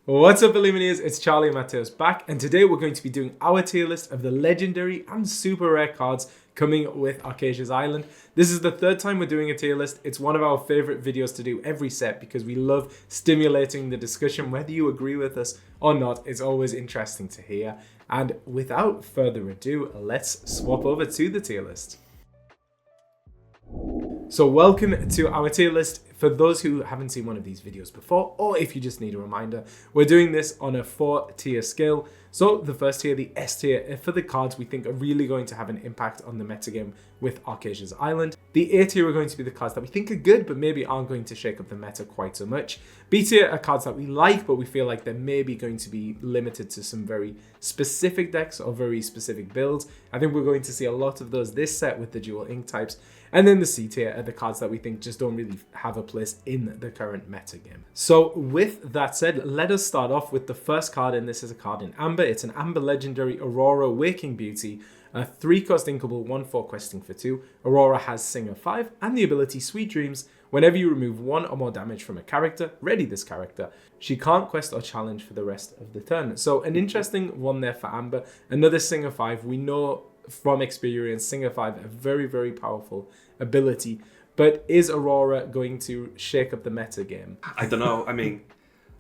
What's up, Illumineers? It's Charlie and Amethyst back, and today we're going to be doing our tier list of the legendary and super rare cards coming with ARCHAZIA'S Island. This is the third time we're doing a tier list. It's one of our favorite videos to do every set because we love stimulating the discussion. Whether you agree with us or not, it's always interesting to hear. And without further ado, let's swap over to the tier list. So welcome to our tier list. For those who haven't seen one of these videos before, or if you just need a reminder, we're doing this on a 4-tier scale. So the first tier, the S tier, for the cards we think are really going to have an impact on the metagame with ARCHAZIA'S Island. The A tier are going to be the cards that we think are good, but maybe aren't going to shake up the meta quite so much. B tier are cards that we like, but we feel like they're maybe going to be limited to some very specific decks or very specific builds. I think we're going to see a lot of those this set with the dual ink types. And then the C tier are the cards that we think just don't really have a place in the current metagame. So with that said, let us start off with the first card, and this is a card in Amber. It's an Amber legendary Aurora Waking Beauty, a 3-cost inkable 1/4 questing for 2. Aurora has Singer 5 and the ability Sweet Dreams. Whenever you remove 1 or more damage from a character, ready this character. She can't quest or challenge for the rest of the turn. So an interesting one there for Amber. Another Singer 5. We know from experience, Singer 5, a very, very powerful ability. But is Aurora going to shake up the meta game? I don't know. I mean,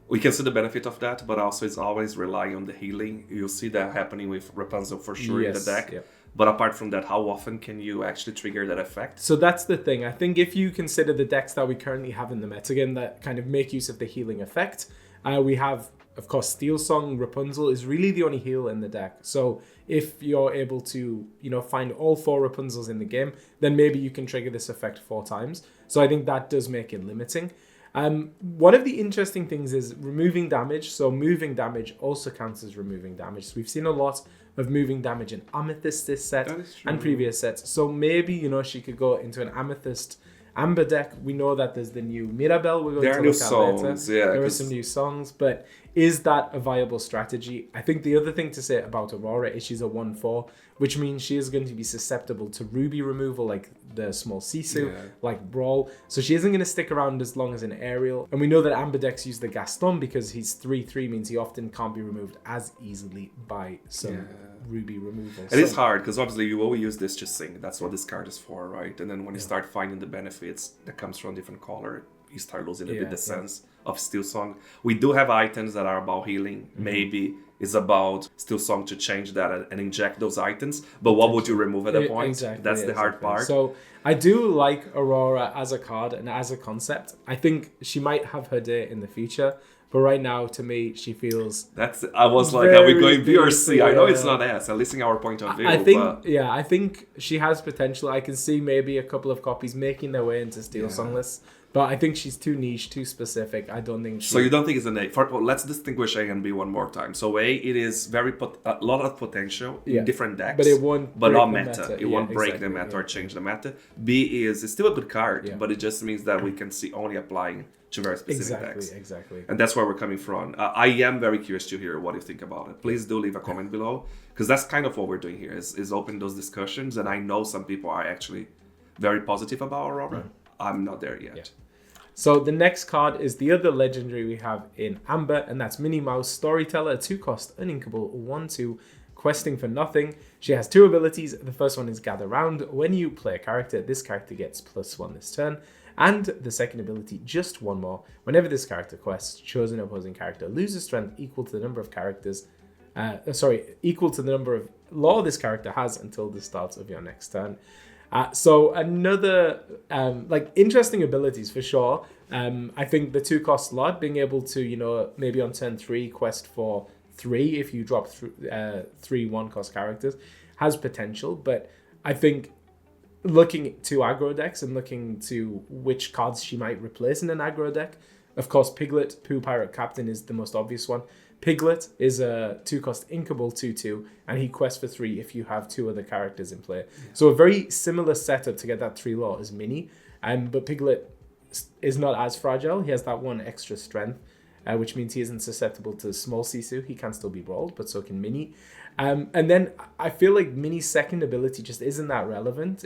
we can see the benefit of that, but also it's always relying on the healing. You'll see that happening with Rapunzel for sure in the deck. Yep. But apart from that, how often can you actually trigger that effect? So that's the thing. I think if you consider the decks that we currently have in the metagame that kind of make use of the healing effect, we have, of course, Steel Song. Rapunzel is really the only heal in the deck. So if you're able to, find all 4 Rapunzels in the game, then maybe you can trigger this effect 4 times. So I think that does make it limiting. One of the interesting things is removing damage. So moving damage also counts as removing damage. So we've seen a lot of moving damage in Amethyst this set and previous sets. So maybe, she could go into an Amethyst Amber deck. We know that there's the new Mirabelle we're going to look at later. Yeah, there are some new songs, but is that a viable strategy? I think the other thing to say about Aurora is she's a 1/4, which means she is going to be susceptible to Ruby removal, like the small Sisu, like Brawl. So she isn't going to stick around as long as an Aerial. And we know that Amber decks use the Gaston because he's 3/3, means he often can't be removed as easily by some Ruby removal. It is hard because obviously you always use this to sing. That's what this card is for, right? And then when you start finding the benefits that comes from different color, you start losing a bit the sense of Steel Song. We do have items that are about healing. Maybe it's about Steel Song to change that and inject those items. But what would you remove at that point? Exactly, That's the hard part. So I do like Aurora as a card and as a concept. I think she might have her day in the future. But right now, to me, she feels... I was like, are we going B or C? I know it's not S, at least in our point of view. I think she has potential. I can see maybe a couple of copies making their way into Steel Song lists. But I think she's too niche, too specific. I don't think she... So you don't think it's an A? Let's distinguish A and B one more time. So A, it is a lot of potential in different decks. But it won't break not the meta. It won't break the meta or change the meta. B is it's still a good card, but it just means that we can see only applying to very specific decks. Exactly. And that's where we're coming from. I am very curious to hear what you think about it. Please do leave a comment below, because that's kind of what we're doing here, is open those discussions. And I know some people are actually very positive about Aurora. I'm not there yet. So the next card is the other legendary we have in Amber, and that's Minnie Mouse Storyteller, 2-cost, uninkable, 1/2, questing for nothing. She has 2 abilities. The first one is Gather Round. When you play a character, this character gets +1 this turn. And the second ability, just 1 more. Whenever this character quests, chosen opposing character loses strength equal to the number of characters, equal to the number of law this character has until the start of your next turn. So another interesting abilities for sure. I think the 2-cost slot, being able to maybe on turn 3 quest for 3 if you drop 3 1-cost characters has potential. But I think looking to aggro decks and looking to which cards she might replace in an aggro deck, of course Piglet, Pooh Pirate Captain is the most obvious one. Piglet is a 2-cost inkable 2/2, and he quests for 3 if you have 2 other characters in play. So a very similar setup to get that 3 law as Minnie, but Piglet is not as fragile. He has that 1 extra strength, which means he isn't susceptible to small Sisu. He can still be brawled, but so can Minnie. And then I feel like Minnie's second ability just isn't that relevant.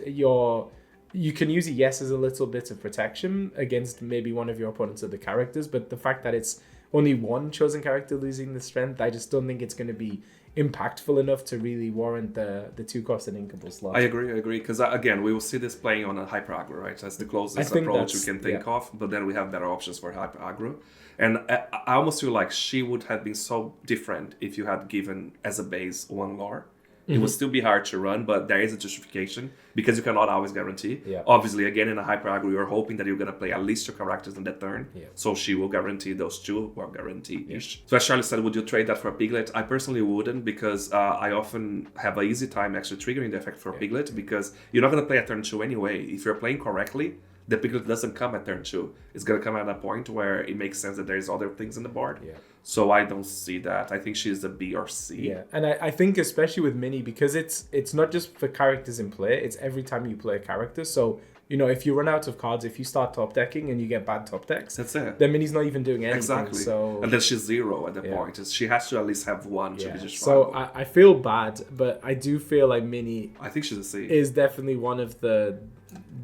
You can use it, yes, as a little bit of protection against maybe one of your opponent's other characters, but the fact that it's only one chosen character losing the strength, I just don't think it's going to be impactful enough to really warrant the 2-cost and inkable slot. I agree. Because again, we will see this playing on a hyper aggro, right? That's the closest approach we can think of. But then we have better options for hyper aggro. And I almost feel like she would have been so different if you had given as a base one lore. It would still be hard to run, but there is a justification because you cannot always guarantee. Yeah. Obviously, again, in a hyper aggro, you're hoping that you're going to play at least 2 characters in that turn. Yeah. So she will guarantee those 2 or guarantee-ish. So as Charlie said, would you trade that for a Piglet? I personally wouldn't because I often have an easy time actually triggering the effect for a Piglet because you're not going to play at turn 2 anyway. If you're playing correctly, the Piglet doesn't come at turn 2. It's going to come at a point where it makes sense that there's other things in the board. Yeah. So I don't see that. I think she's a B or C. Yeah, and I think especially with Mini, because it's not just for characters in play, it's every time you play a character. So, if you run out of cards, if you start top decking and you get bad top decks, that's it. Then Mini's not even doing anything. Exactly. So, and then she's 0 at the point. She has to at least have 1 to be just so I feel bad, but I do feel like Mini I think she's a C. Is definitely one of the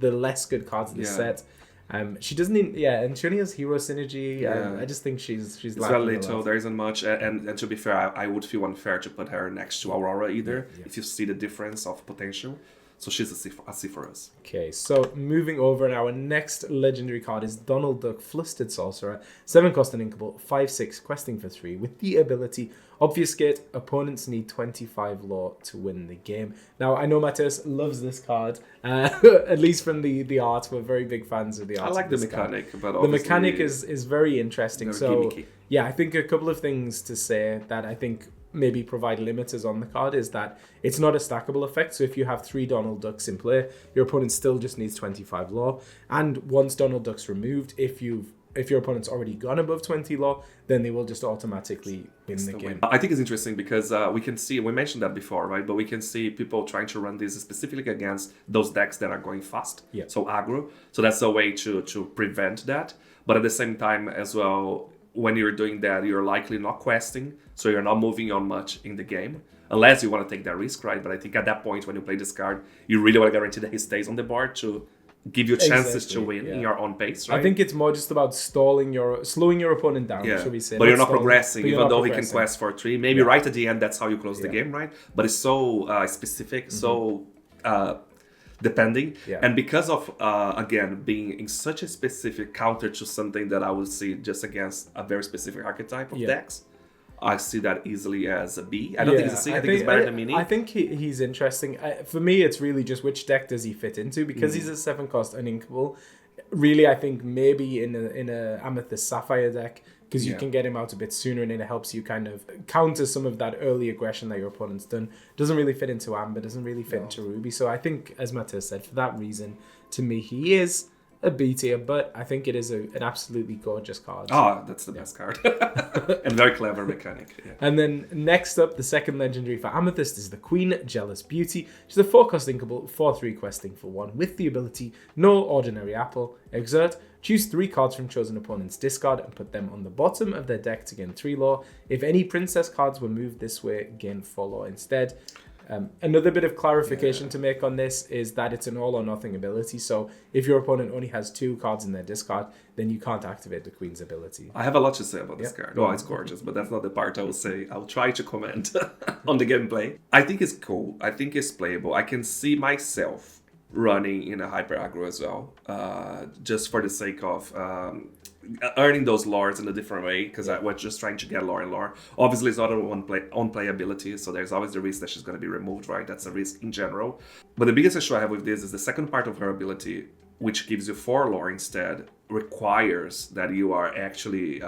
less good cards in the set. She doesn't need, and she only has hero synergy. I just think she's it's very little. There isn't much, and to be fair, I would feel unfair to put her next to Aurora either. If you see the difference of potential, so she's a C for us. Okay, so moving over, and our next legendary card is Donald Duck, Flustered Sorcerer, 7-cost and inkable, 5/6, questing for 3, with the ability Obfuscate. Opponents need 25 lore to win the game. Now, I know Matthias loves this card, at least from the art. We're very big fans of the art. I like the mechanic, but the mechanic is very interesting. So, gimmicky. Yeah, I think a couple of things to say that I think maybe provide limiters on the card is that it's not a stackable effect. So if you have 3 Donald Ducks in play, your opponent still just needs 25 lore. And once Donald Duck's removed, if your opponent's already gone above 20 lore, then they will just automatically win the game. I think it's interesting because we mentioned that before, right? But we can see people trying to run this specifically against those decks that are going fast. Yeah. So aggro. So that's a way to prevent that. But at the same time as well, when you're doing that, you're likely not questing, so you're not moving on much in the game, unless you want to take that risk, right? But I think at that point, when you play this card, you really want to guarantee that he stays on the board to give you chances to win in your own pace, right? I think it's more just about slowing your opponent down, should we say. But you're not progressing, even though he can quest for 3. Maybe right at the end, that's how you close the game, right? But it's so specific, so depending. Yeah. And because of, again, being in such a specific counter to something that I would see just against a very specific archetype of decks, I see that easily as a B. I don't think it's a C. I think it's better than Mini. I think he's interesting. For me, it's really just which deck does he fit into, because he's a 7-cost uninkable. Really, I think maybe in a Amethyst Sapphire deck, because you can get him out a bit sooner, and it helps you kind of counter some of that early aggression that your opponent's done. Doesn't really fit into Amber, doesn't really fit into Ruby. So I think, as Matthias said, for that reason, to me, he is a B tier, but I think it is an absolutely gorgeous card. That's the best card. And very clever mechanic. Yeah. And then next up, the second legendary for Amethyst is the Queen Jealous Beauty. She's a 4-cost inkable, 4/3 questing for 1, with the ability No Ordinary Apple. Exert. Choose 3 cards from chosen opponent's discard and put them on the bottom of their deck to gain 3 lore. If any princess cards were moved this way, gain 4 lore instead. Another bit of clarification to make on this is that it's an all or nothing ability. So if your opponent only has 2 cards in their discard, then you can't activate the Queen's ability. I have a lot to say about this card. Oh, it's gorgeous, but that's not the part I will say. I'll try to comment on the gameplay. I think it's cool. I think it's playable. I can see myself running in a hyper aggro as well, just for the sake of earning those lores in a different way, because I was just trying to get lore and lore. Obviously, it's not on playability, so there's always the risk that she's going to be removed, right? That's a risk in general. But the biggest issue I have with this is the second part of her ability, which gives you 4 lore instead, requires that you are actually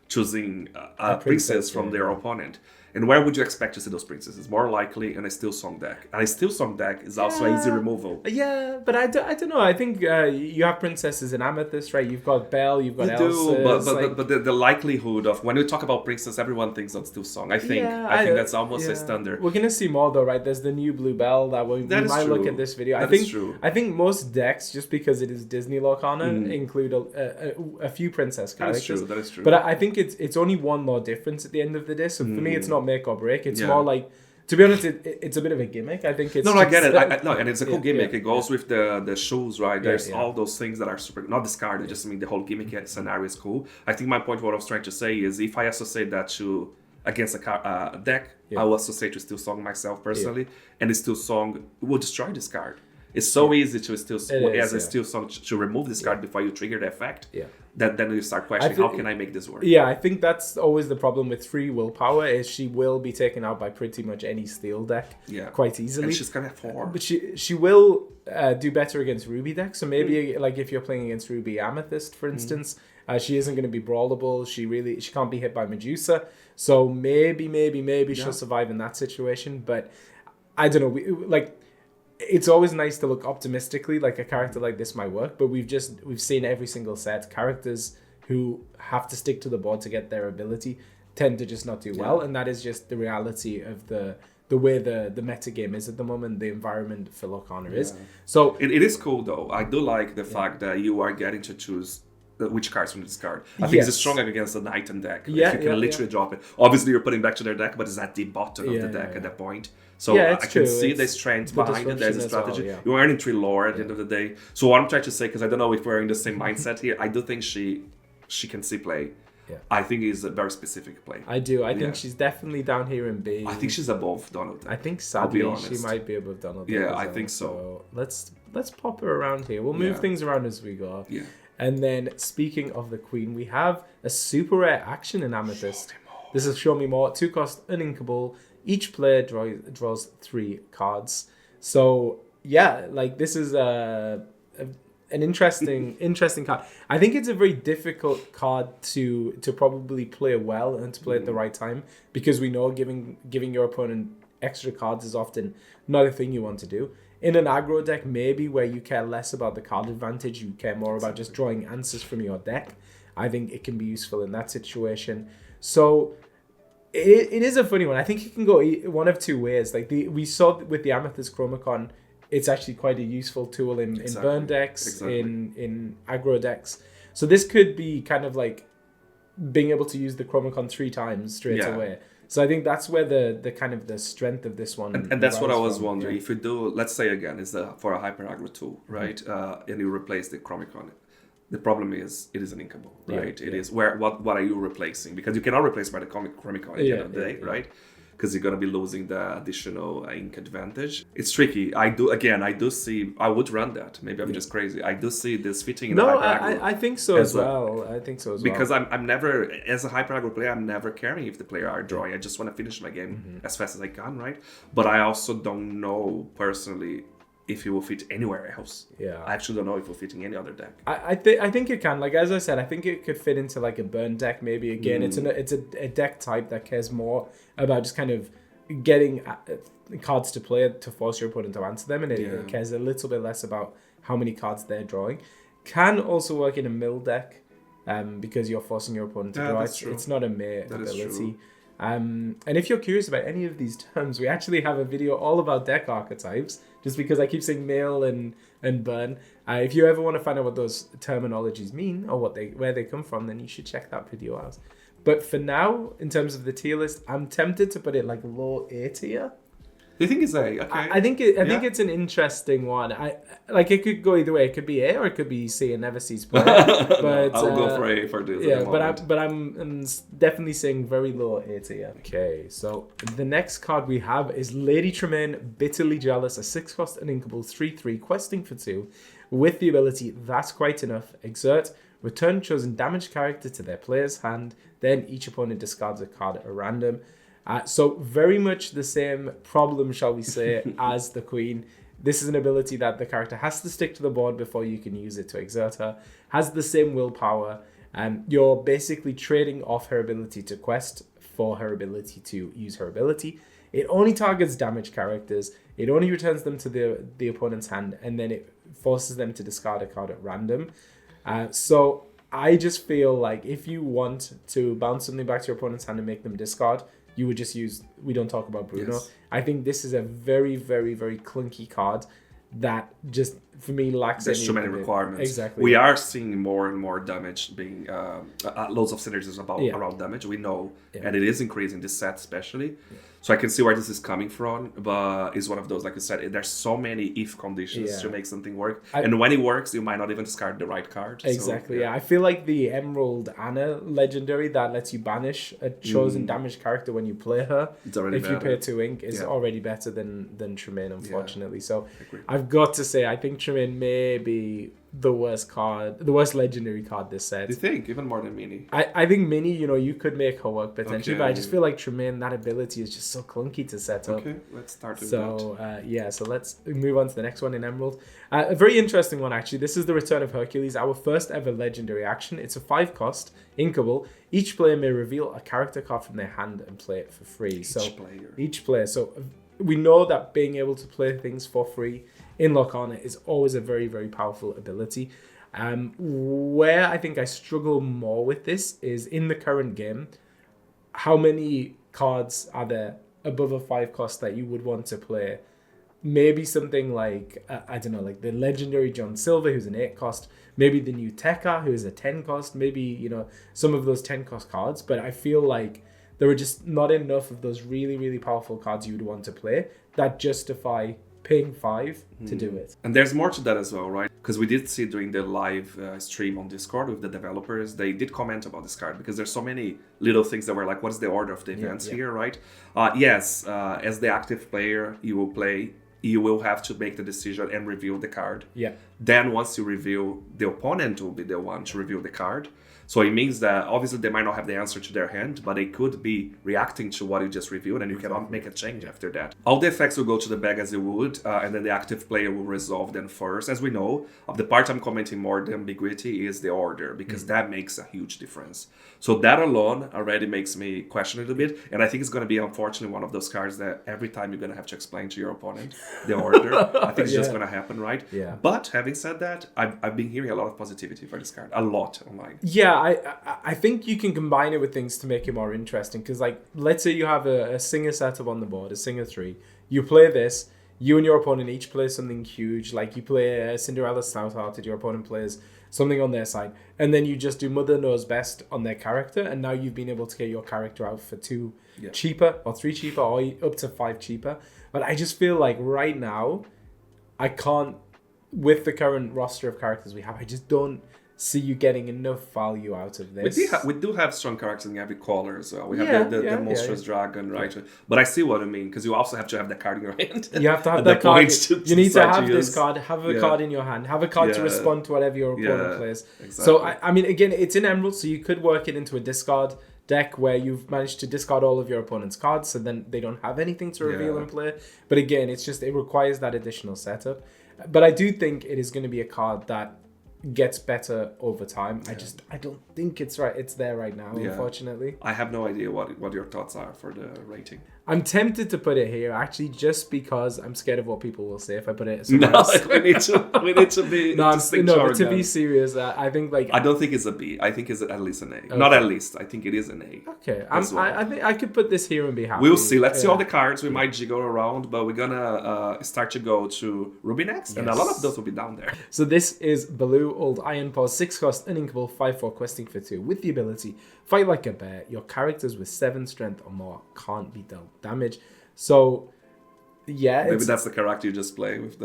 choosing a princess from their opponent. And where would you expect to see those princesses? More likely in a Steel Song deck. And a Steel Song deck is also easy removal. Yeah, but I don't know. I think you have princesses in Amethyst, right? You've got Belle, you've got Elsa. But the likelihood of, when we talk about princess, everyone thinks of Steel Song. I think that's almost a standard. We're going to see more though, right? There's the new Blue Belle that we might look at this video. I think most decks, just because it is Disney Lorcana, include a few princess characters. That is true. But I think it's only 1 lore difference at the end of the day. So for me, it's not make or break. It's more like To be honest, it's a bit of a gimmick. I think it's No, I get it. No, and it's a cool Yeah, gimmick. yeah, It goes with the shoes, right? There's yeah. all those things that are super not discarded. Just I mean the whole gimmick scenario is cool. I think my point, what I was trying to say is, if I associate that to against a deck, I will associate to Still Song myself personally, and the Still Song will destroy this card. It's so easy to Still Song to remove this card before you trigger the effect. Yeah. That then you start questioning, how can I make this work? Yeah, I think that's always the problem with 3 willpower, is she will be taken out by pretty much any steel deck quite easily. And she's gonna have 4. But she will do better against Ruby decks. So maybe like if you're playing against Ruby Amethyst, for instance, she isn't going to be brawlable. She can't be hit by Medusa. So maybe she'll survive in that situation. But I don't know. It's always nice to look optimistically, like a character like this might work, but we've seen every single set characters who have to stick to the board to get their ability tend to just not do well, and that is just the reality of the way the meta game is at the moment, the environment for Lorcana is. So it is cool though. I do like the fact that you are getting to choose which cards from this card. I think it's stronger against the Titan deck. You can literally drop it. Obviously, you're putting back to their deck, but it's at the bottom of the deck at that point. So I can see the strength behind it. There's a strategy. You're earning 3 lore at the end of the day. So what I'm trying to say, because I don't know if we're in the same mindset here, I do think she can see play. Yeah. I think it's a very specific play. I do. I think she's definitely down here in B. I think she's above Donald. I think sadly she might be above Donald. Yeah, I think so. Let's pop her around here. We'll move things around as we go. Yeah. And then, speaking of the Queen, we have a super rare action in Amethyst. This is Show Me More. 2 cost, uninkable. Each player draws 3 cards. So, yeah, like this is an interesting card. I think it's a very difficult card to probably play well and to play at the right time, because we know giving your opponent extra cards is often not a thing you want to do. In an aggro deck, maybe, where you care less about the card advantage, you care more about just drawing answers from your deck, I think it can be useful in that situation. So it is a funny one. I think it can go one of 2 ways. Like we saw with the Amethyst Chromacon, it's actually quite a useful tool in burn decks, in aggro decks. So this could be kind of like being able to use the Chromacon 3 times straight away. So I think that's where the kind of the strength of this one. And that's what I was wondering. If you do, let's say again, it's for a hyper aggro tool, right? And you replace the Chromacon. The problem is it is an inkable, right? It is what are you replacing? Because you cannot replace by the Chromacon at the end of the day, right? Because you're gonna be losing the additional ink advantage. It's tricky. I do see. I would run that. Maybe I'm just crazy. I do see this fitting in the hyper aggro. I think so as well. I think so as well. Because I'm never, as a hyper aggro player, I'm never caring if the player are drawing. I just want to finish my game as fast as I can, right? But I also don't know personally if it will fit anywhere else. Yeah, I actually don't know if it will fit in any other deck. I think it can. Like as I said, I think it could fit into like a burn deck. Maybe again, it's a deck type that cares more about just kind of getting cards to play to force your opponent to answer them, and it cares a little bit less about how many cards they're drawing. Can also work in a mill deck, because you're forcing your opponent to draw. It's not a mere ability. And if you're curious about any of these terms, we actually have a video all about deck archetypes, just because I keep saying mill and burn. If you ever want to find out what those terminologies mean or where they come from, then you should check that video out. But for now, in terms of the tier list, I'm tempted to put it like low A tier. Do you think it's A? Okay. I think it's an interesting one. It could go either way. It could be A or it could be C and never sees play. But I'll go for A for this. Yeah, but I'm definitely saying very low A tier. Okay, so the next card we have is Lady Tremaine, Bitterly Jealous, a 6-cost uninkable 3/3 questing for 2, with the ability That's Quite Enough. Exert. Return chosen damaged character to their player's hand. Then each opponent discards a card at random. So very much the same problem, shall we say, as the Queen. This is an ability that the character has to stick to the board before you can use it to exert her. Has the same willpower. You're basically trading off her ability to quest for her ability to use her ability. It only targets damaged characters. It only returns them to the opponent's hand, and then it forces them to discard a card at random. So I just feel like if you want to bounce something back to your opponent's hand and make them discard, you would just use, we don't talk about Bruno. Yes. I think this is a very, very, very clunky card that just for me lacks. There's too many requirements. Exactly. We are seeing more and more damage being loads of synergies around damage. We know, and it is increasing this set especially. So I can see where this is coming from, but it's one of those, like you said, there's so many if conditions to make something work, and when it works, you might not even discard the right card. Exactly. So, I feel like the Emerald Anna legendary that lets you banish a chosen damaged character when you play her, if you pay 2 ink, is already better than Tremaine, unfortunately. So I've got to say, I think Tremaine may be the worst legendary card this set. Do you think? Even more than Mini? I think Mini, you could make her work potentially, but I just feel like Tremaine, that ability is just so clunky to set up. Okay, let's start with that. So let's move on to the next one in Emerald. A very interesting one, actually. This is the Return of Hercules, our first ever legendary action. It's a 5 cost, inkable. Each player may reveal a character card from their hand and play it for free. Each player. So we know that being able to play things for free in Lorcana is always a very, very powerful ability. Where I think I struggle more with this is in the current game, how many cards are there above a 5 cost that you would want to play? Maybe something like, I don't know, like the legendary John Silver, who's an 8 cost. Maybe the new Tekka, who is a 10 cost. Maybe, some of those 10 cost cards. But I feel like there are just not enough of those really, really powerful cards you would want to play that justify paying 5 to do it. And there's more to that as well, right? Because we did see during the live stream on Discord with the developers, they did comment about this card because there's so many little things that were like, what's the order of the events here, right? Yes, as the active player, you will have to make the decision and reveal the card. Yeah. Then once you reveal, the opponent will be the one to reveal the card. So it means that obviously they might not have the answer to their hand, but they could be reacting to what you just revealed, and you cannot make a change after that. All the effects will go to the bag as it would, and then the active player will resolve them first. As we know, of the part I'm commenting more, the ambiguity is the order, because that makes a huge difference. So that alone already makes me question it a bit, and I think it's going to be, unfortunately, one of those cards that every time you're going to have to explain to your opponent the order. I think it's just going to happen, right? Yeah. But having said that, I've been hearing a lot of positivity for this card, a lot online. Yeah, I think you can combine it with things to make it more interesting. Because, like, let's say you have a Singer setup on the board, a Singer 3. You play this, you and your opponent each play something huge. Like, you play a Cinderella Stout-Hearted, your opponent plays something on their side. And then you just do Mother Knows Best on their character. And now you've been able to get your character out for 2 cheaper, or 3 cheaper, or up to 5 cheaper. But I just feel like right now, I can't, with the current roster of characters we have, I just don't see you getting enough value out of this. We do have strong characters in every color as well. We have the monstrous dragon, right? But I see what I mean, because you also have to have the card in your hand. You have to have that card. You need to have this card, have a card in your hand, have a card to respond to whatever your opponent plays. Exactly. So, I mean, again, it's in Emerald, so you could work it into a discard deck where you've managed to discard all of your opponent's cards, so then they don't have anything to reveal and play. But again, it requires that additional setup. But I do think it is going to be a card that gets better over time. I don't think it's there right now, unfortunately. I have no idea what your thoughts are for the rating. I'm tempted to put it here, actually, just because I'm scared of what people will say if I put it somewhere else. we need to be but to be serious, I think I don't think it's a B. I think it's at least an A. Okay. Not at least. I think it is an A. Okay. I think I could put this here and be happy. We'll see. Let's see all the cards. We might jiggle around, but we're gonna start to go to Ruby next, and a lot of those will be down there. So this is Baloo, Old Iron Paw, 6 cost, uninkable, 5/4, questing for 2, with the ability Fight Like a Bear. Your characters with 7 strength or more can't be dealt damage. So, maybe that's the character you just play with.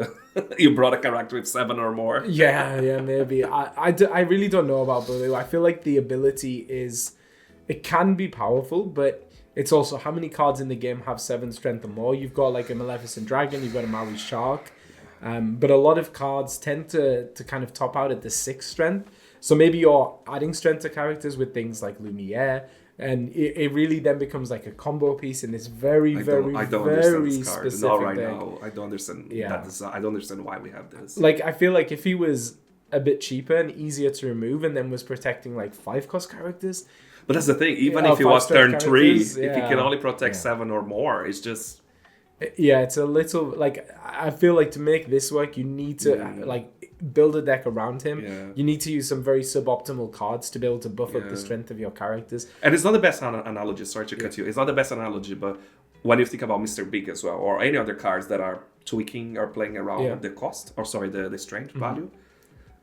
You brought a character with 7 or more. Yeah, maybe. I really don't know about Baloo. I feel like the ability it can be powerful, but it's also how many cards in the game have 7 strength or more. You've got like a Maleficent Dragon, you've got a Maui Shark, but a lot of cards tend to kind of top out at the 6 strength. So maybe you're adding strength to characters with things like Lumiere, and it really then becomes like a combo piece in this very specific Not right thing. now. I don't understand that design. I don't understand why we have this. Like, I feel like if he was a bit cheaper and easier to remove and then was protecting like 5 cost characters. But that's the thing. Even if he was turn 3, if he can only protect 7 or more, it's just... Yeah, it's a little... Like, I feel like to make this work, you need to like build a deck around him. You need to use some very suboptimal cards to be able to buff up the strength of your characters. And it's not the best analogy, sorry to cut you. It's not the best analogy, but when you think about Mr. Big as well, or any other cards that are tweaking or playing around the cost, or sorry, the strength value.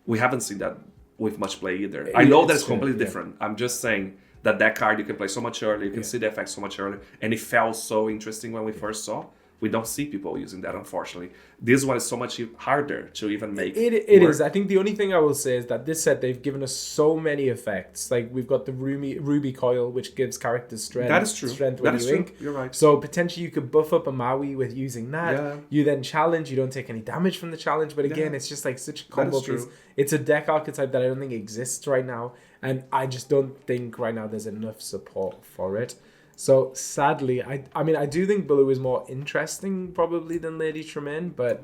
We haven't seen that with much play either. I know that's completely different. I'm just saying that card you can play so much earlier, you can see the effects so much earlier, and it felt so interesting when we first saw. We don't see people using that, unfortunately. This one is so much harder to even make. It is. I think the only thing I will say is that this set, they've given us so many effects. Like, we've got the Ruby Coil, which gives characters strength. That is true. Strength That when is you true. ink. You're right. So potentially you could buff up a Maui with using that. Yeah. You then challenge. You don't take any damage from the challenge. But again, it's just like such a combo piece. true. It's a deck archetype that I don't think exists right now. And I just don't think right now there's enough support for it. So sadly, I mean, I do think Blue is more interesting probably than Lady Tremaine, but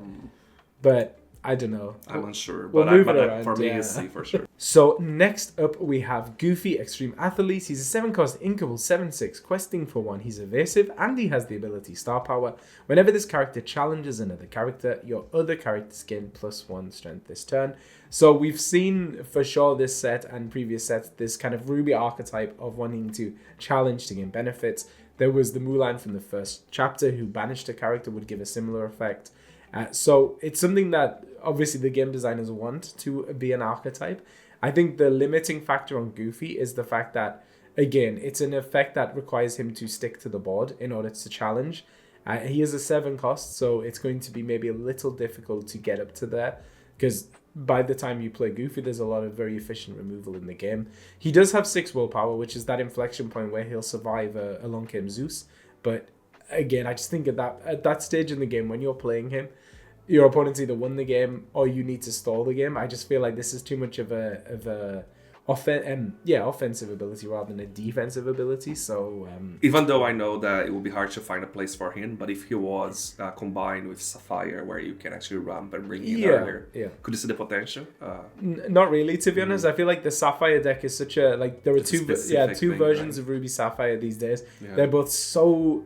I don't know. I'm unsure, We'll but, move I, it but around, for me, yeah. it's C for sure. So next up we have Goofy Extreme Athlete. He's a 7-cost inkable 7/6 questing for 1. He's evasive and he has the ability Star Power. Whenever this character challenges another character, your other characters gain +1 strength this turn. So we've seen for sure this set and previous sets this kind of Ruby archetype of wanting to challenge to gain benefits. There was the Mulan from the first chapter who banished a character, would give a similar effect. So it's something that obviously the game designers want to be an archetype. I think the limiting factor on Goofy is the fact that, again, it's an effect that requires him to stick to the board in order to challenge. He is a 7 cost, so it's going to be maybe a little difficult to get up to there, because by the time you play Goofy, there's a lot of very efficient removal in the game. He does have 6 willpower, which is that inflection point where he'll survive a long game Zeus. But again, I just think at that stage in the game, when you're playing him, your opponent's either won the game or you need to stall the game. I just feel like this is too much of a offensive ability rather than a defensive ability. So even though I know that it will be hard to find a place for him, but if he was combined with Sapphire, where you can actually ramp and bring in earlier, could you see the potential? Not really, to be honest. I feel like the Sapphire deck is such a there are two versions of Ruby Sapphire these days. Yeah. They're both so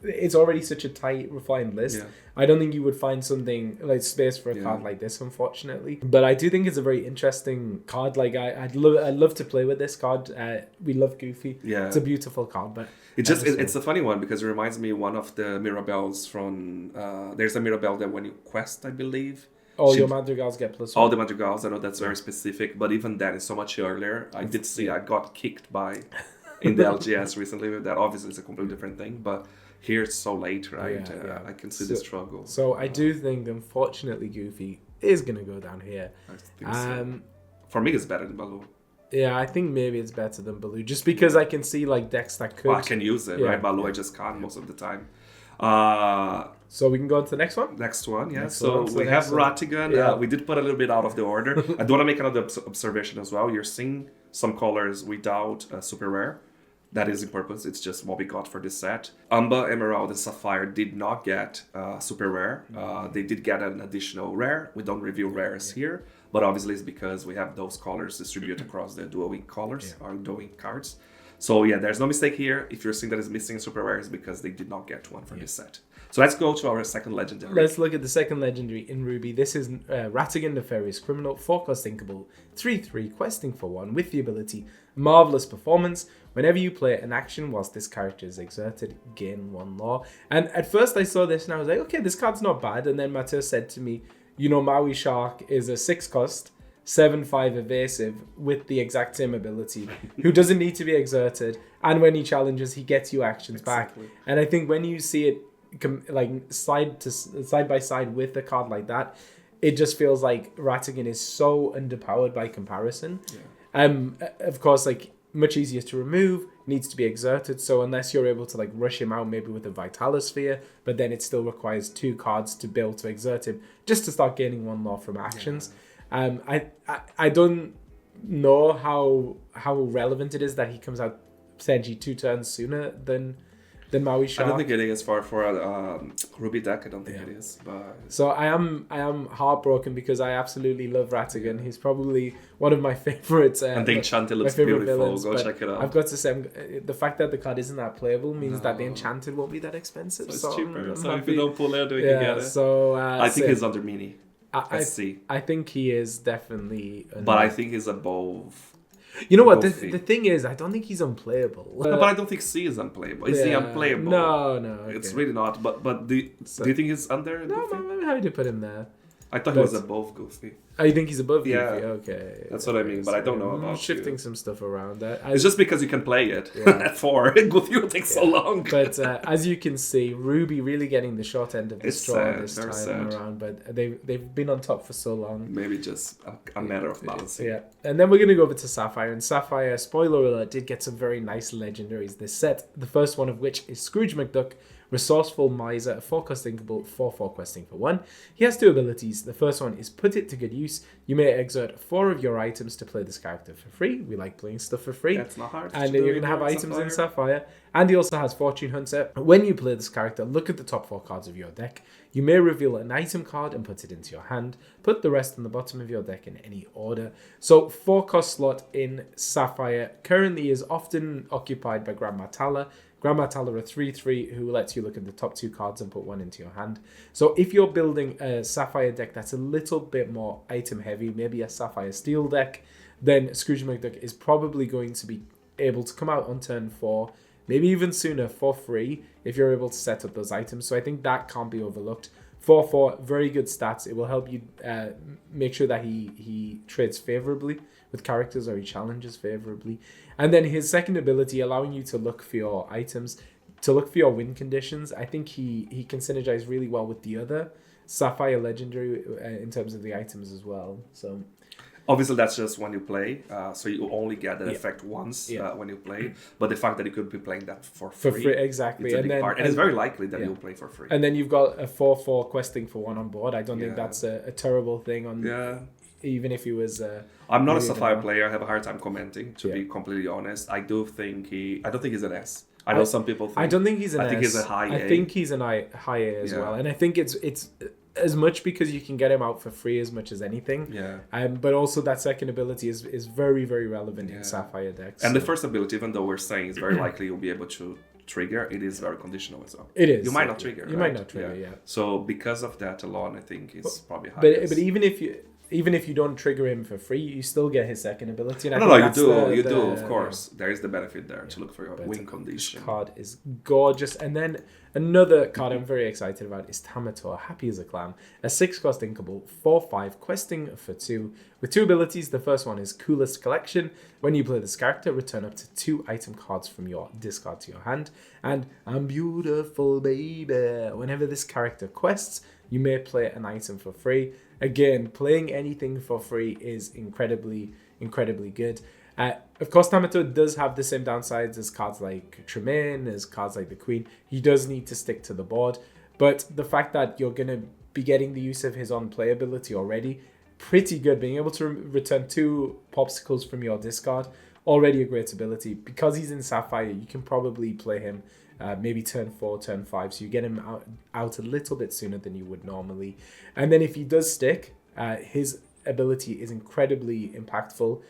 it's already such a tight, refined list. Yeah. I don't think you would find something like space for a card like this, unfortunately. But I do think it's a very interesting card. Like I'd love to play with this card. We love Goofy. Yeah, it's a beautiful card, but it's a funny one because it reminds me of one of the Mirabelles from. There's a Mirabelle that when you quest, I believe. Oh, your Madrigals get +1. All the Madrigals, I know that's very specific, but even that is so much earlier. I did see I got kicked by. In the LGS recently, that obviously is a completely different thing, but here it's so late, right? I can see the struggle. So I do think, unfortunately, Goofy is going to go down here. I think so. For me, it's better than Baloo. Yeah, I think maybe it's better than Baloo, just because I can see decks that could. Well, I can use it, right? Baloo, I just can't most of the time. So we can go on to the next one? Next one, yeah. So we have Ratigan. Yeah. We did put a little bit out of the order. I do want to make another observation as well. You're seeing some colors without super rare. That is in purpose. It's just what we got for this set. Umber, Emerald, and Sapphire did not get super rare. They did get an additional rare. We don't reveal rares here, but obviously it's because we have those colors distributed across the dual wing colors or dual wing cards. So yeah, there's no mistake here. If you're seeing that is missing super rare, it's because they did not get one for this set. So let's go to our second legendary. Let's look at the second legendary in Ruby. This is Ratigan, Nefarious Criminal, 4-cost inkable, 3/3, questing for 1 with the ability Marvelous Performance. Whenever you play an action whilst this character is exerted, gain 1 law. And at first I saw this and I was like, okay, this card's not bad. And then Matteo said to me, Maui Shark is a 6-cost, 7/5 evasive with the exact same ability, who doesn't need to be exerted. And when he challenges, he gets you actions back. And I think when you see it side by side with a card like that, it just feels like Ratigan is so underpowered by comparison. Of course, much easier to remove, needs to be exerted, so unless you're able to rush him out maybe with a Vitalosphere, but then it still requires 2 cards to build to exert him just to start gaining 1 law from actions. I don't know how relevant it is that he comes out potentially 2 turns sooner than Maui Shark. I don't think it is for a Ruby deck. I don't think it is. But so I am heartbroken because I absolutely love Ratigan. He's probably one of my favorites. And the Enchanted looks beautiful. Villains, go check it out. I've got to say, the fact that the card isn't that playable means that the Enchanted won't be that expensive. So it's cheaper. So if you don't pull it, we can get it. So I think he's under Mini. I think he is definitely. But I think he's above. You know what? Goofy. The thing is, I don't think he's unplayable. No, but I don't think C is unplayable. Is he unplayable? No. Okay. It's really not. But do you think he's under No, Goofy? I'm happy to put him there. I thought he was above Goofy. Oh, you think he's above Yeah. Goofy? Okay. That's what I mean, but I don't know about shifting you. some stuff around. It's just because you can play it at 4. Goofy will take so long. But as you can see, Ruby really getting the short end of the It's straw sad, this very time sad. around. But they've been on top for so long. Maybe just a matter of balancing. Yeah. And then we're going to go over to Sapphire. And Sapphire, spoiler alert, did get some very nice legendaries this set. The first one of which is Scrooge McDuck, Resourceful Miser, a 4-cost inkable, 4/4 questing for 1. He has 2 abilities. The first one is Put It to Good Use. You may exert 4 of your items to play this character for free. We like playing stuff for free. That's not hard. And you're going to have items in Sapphire. And he also has Fortune Hunter. When you play this character, look at the top 4 cards of your deck. You may reveal an item card and put it into your hand. Put the rest on the bottom of your deck in any order. So 4-cost slot in Sapphire currently is often occupied by Grandma Tala. Grandma Tala, a 3/3 who lets you look at the top 2 cards and put 1 into your hand. So if you're building a Sapphire deck that's a little bit more item heavy, maybe a Sapphire Steel deck, then Scrooge McDuck is probably going to be able to come out on turn 4, maybe even sooner, for free if you're able to set up those items. So I think that can't be overlooked. 4/4, very good stats. It will help you make sure that he trades favorably with characters or he challenges favorably. And then his second ability, allowing you to look for your items, to look for your win conditions. I think he can synergize really well with the other Sapphire Legendary in terms of the items as well. So obviously that's just when you play, so you only get that effect once when you play. But the fact that you could be playing that for free, exactly, it's a big part, and it's very likely that you'll play for free. And then you've got a 4/4 questing for 1 on board. I don't think that's a terrible thing on. Yeah. Even if he was. I'm not a Sapphire player. I have a hard time commenting, to be completely honest. I don't think he's an S. I know some people think. I don't think he's an S. I think he's a high A. I think he's an high A as well. And I think it's as much because you can get him out for free as much as anything. Yeah. But also that second ability is very, very relevant in Sapphire decks. And the first ability, even though we're saying it's very likely you'll be able to trigger, it is very conditional as well. It is. You might not trigger. You might not trigger, yeah. So because of that alone, I think it's probably high. But even if you don't trigger him for free, you still get his second ability. And you do, of course. There is the benefit there to look for your win condition. This card is gorgeous. And then another card I'm very excited about is Tamator, Happy as a Clam. A 6-cost inkable, 4/5, questing for 2. With 2 abilities, the first one is Coolest Collection. When you play this character, return up to 2 item cards from your discard to your hand. And I'm beautiful, baby. Whenever this character quests, you may play an item for free. Again, playing anything for free is incredibly, incredibly good. Of course, Tamato does have the same downsides as cards like Tremaine, as cards like the Queen. He does need to stick to the board. But the fact that you're going to be getting the use of his on-playability already, pretty good. Being able to return 2 popsicles from your discard, already a great ability. Because he's in Sapphire, you can probably play him maybe turn 4, turn 5, so you get him out a little bit sooner than you would normally. And then if he does stick, his ability is incredibly impactful.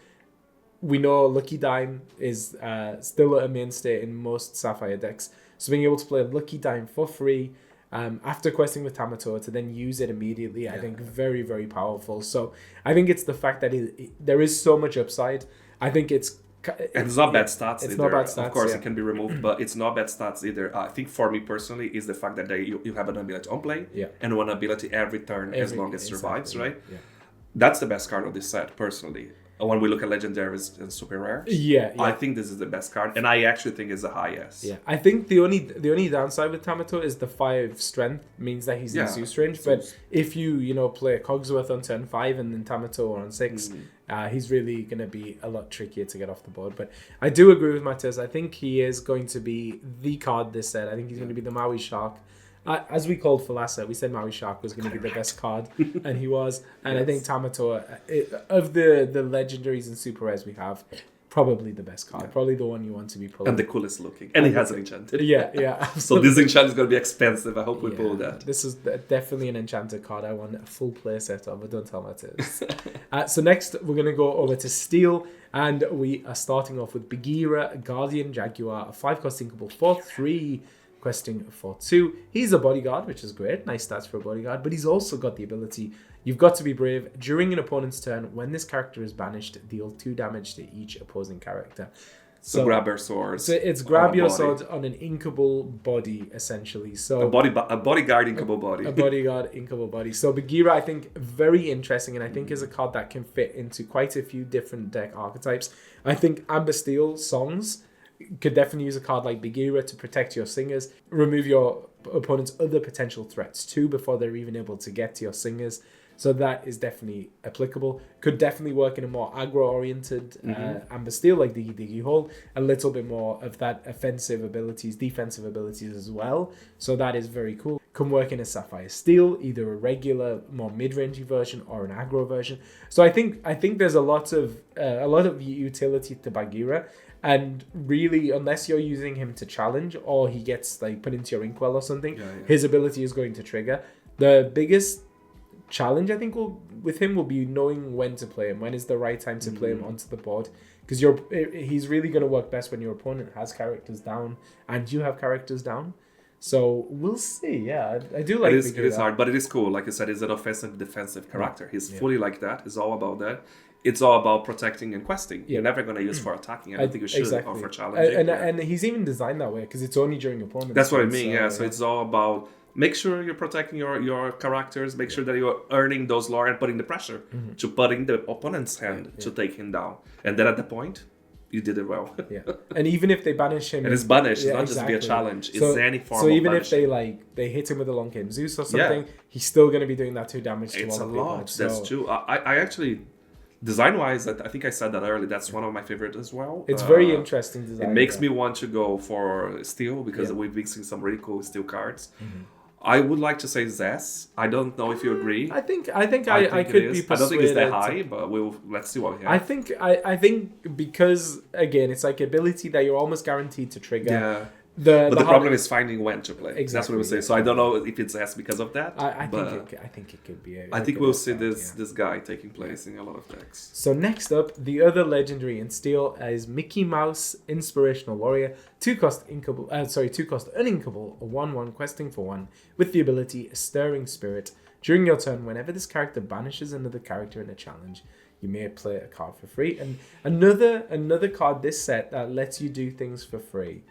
We know Lucky Dime is still a mainstay in most Sapphire decks, so being able to play Lucky Dime for free after questing with Tamator to then use it immediately, I think very, very powerful. So I think it's the fact that there is so much upside. I think and it's not bad stats it's either. Not bad stats, of course, it can be removed, but it's not bad stats either. I think for me personally, is the fact that you have an ability on play and one ability every turn as long as it survives, right? Yeah. That's the best card of this set, personally. When we look at legendaries and super rares, I think this is the best card, and I actually think it's the highest. Yeah, I think the only downside with Tamato is the 5 strength means that he's in Zeus range. But if you play Cogsworth on turn 5 and then Tamato on 6, he's really going to be a lot trickier to get off the board. But I do agree with Matthias. I think he is going to be the card this set. I think he's going to be the Maui Shark. As we called for last set, we said Maui Shark was going to be the best card, and he was. And I think Tamato, of the legendaries and super rares we have, probably the best card. Probably the one you want to be pulling. And the coolest looking. And he has an enchanted. Yeah. So this enchant is going to be expensive. I hope we pull that. This is definitely an enchanted card. I want a full play set of, but don't tell Matthias. So next, we're going to go over to Steel. And we are starting off with Bagheera, Guardian Jaguar, a 5-cost inkable, 4/3. questing for 2. He's a bodyguard, which is great. Nice stats for a bodyguard. But he's also got the ability, you've got to be brave. During an opponent's turn, when this character is banished, deal 2 damage to each opposing character. So grab your swords. So it's grab your swords on an inkable body, essentially. So a bodyguard inkable body. A bodyguard inkable body. So Bagheera, I think, very interesting, and I think is a card that can fit into quite a few different deck archetypes. I think Amber Steel Songs could definitely use a card like Bagheera to protect your singers, remove your opponent's other potential threats too before they're even able to get to your singers. So that is definitely applicable. Could definitely work in a more aggro-oriented Amber Steel, like Diggy Diggy Hole. A little bit more of that offensive abilities, defensive abilities as well. So that is very cool. Can work in a Sapphire Steel, either a regular, more mid-rangey version or an aggro version. So I think there's a lot of utility to Bagheera. And really, unless you're using him to challenge or he gets like put into your Inkwell or something, his ability is going to trigger. The biggest challenge I think with him will be knowing when to play him, when is the right time to play him onto the board, because he's really going to work best when your opponent has characters down and you have characters down. So we'll see. I do like it is hard, but it is cool. Like I said, he's an offensive defensive character. He's fully like that. It's all about that. It's all about protecting and questing. You're never going to use for attacking. I don't think you should, or for challenging. And he's even designed that way because it's only during opponents. That's what I mean. So it's all about make sure you're protecting your characters. Make sure that you're earning those lore and putting the pressure to putting the opponent's hand to take him down. And then at the point, you did it well. And even if they banish him, and it's banished. It's not just be a challenge. It's any form. So of even banishing. if they hit him with a long cane Zeus or something, he's still going to be doing that 2 damage to it's all a the people. lot. That's true. I actually. Design-wise, I think I said that earlier. That's one of my favorites as well. It's very interesting design. It makes me want to go for steel because we've been seeing some really cool steel cards. I would like to say Zess. I don't know if you agree. I think I could be persuaded. I don't think it's that high, but let's see what we have. I think because again, it's like ability that you're almost guaranteed to trigger. Yeah. But the problem is finding when to play. Exactly. That's what we say. So I don't know if it's S because of that. I think it could be. I think we'll see this guy taking place in a lot of decks. So next up, the other legendary in steel is Mickey Mouse Inspirational Warrior. 2 cost uninkable, a 1/1 questing for 1 with the ability Stirring Spirit. During your turn, whenever this character banishes another character in a challenge, you may play a card for free. And another card this set that lets you do things for free.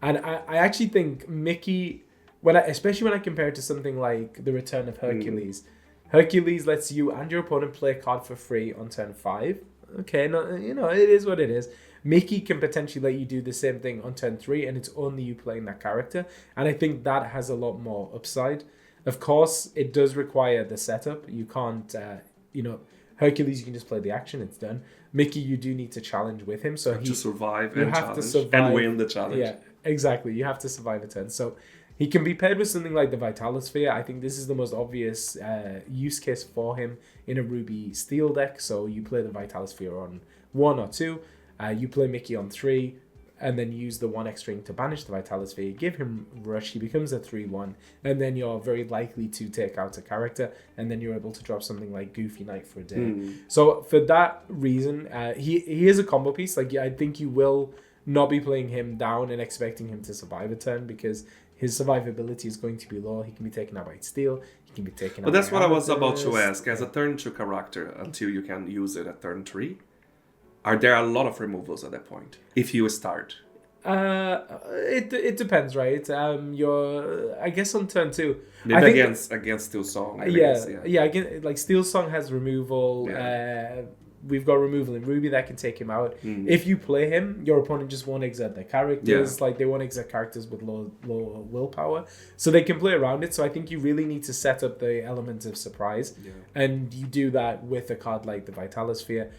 And I actually think Mickey, especially when I compare it to something like the Return of Hercules, Hercules lets you and your opponent play a card for free on turn 5. Okay, it is what it is. Mickey can potentially let you do the same thing on turn 3, and it's only you playing that character. And I think that has a lot more upside. Of course, it does require the setup. You can't, Hercules, you can just play the action, it's done. Mickey, you do need to challenge with him. So to survive and challenge and win the challenge. Yeah, exactly. You have to survive a turn. So he can be paired with something like the Vitalosphere. I think this is the most obvious use case for him in a Ruby Steel deck. So you play the Vitalosphere on 1 or 2. You play Mickey on 3. And then use the 1 extra ring to banish the Vitalosphere, give him Rush, he becomes a 3/1, and then you're very likely to take out a character, and then you're able to drop something like Goofy Knight for a day. So for that reason, he is a combo piece. Like I think you will not be playing him down and expecting him to survive a turn, because his survivability is going to be low. He can be taken out by Steel, he can be taken out by But that's what Amethyst. I was about to ask. As a turn 2 character, until you can use it at turn 3, are there a lot of removals at that point if you start? It depends, right? I guess on turn 2. Maybe against Steel Song. Again, like Steel Song has removal. We've got removal in Ruby that can take him out. If you play him, your opponent just won't exert their characters. Like they won't exert characters with low willpower, so they can play around it. So I think you really need to set up the element of surprise, and you do that with a card like the Vitalosphere.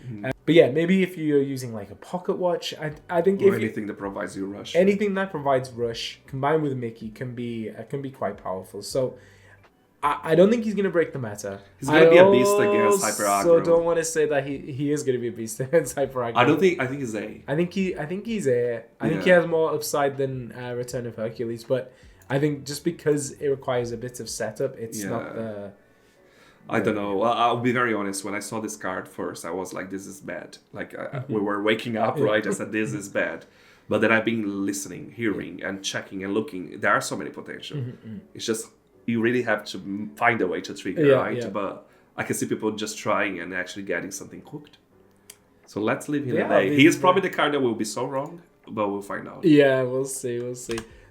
But yeah, maybe if you're using like a Pocket Watch, I think anything that provides you rush, anything that provides rush combined with Mickey can be quite powerful. So I don't think he's going to break the meta. He's going to be a beast against Hyper Aggro. So don't want to say that he is going to be a beast against Hyper Aggro. I think he's A. I think he's A. I think he has more upside than Return of Hercules, but I think just because it requires a bit of setup, it's not the... I don't know. Well, I'll be very honest. When I saw this card first, I was like, this is bad. Like, we were waking up, right? I said, this is bad. But then I've been listening, hearing, and checking and looking. There are so many potential. It's just you really have to find a way to trigger, right? Yeah. But I can see people just trying and actually getting something cooked. So let's leave him today. He is probably the card that will be so wrong, but we'll find out. Yeah, we'll see.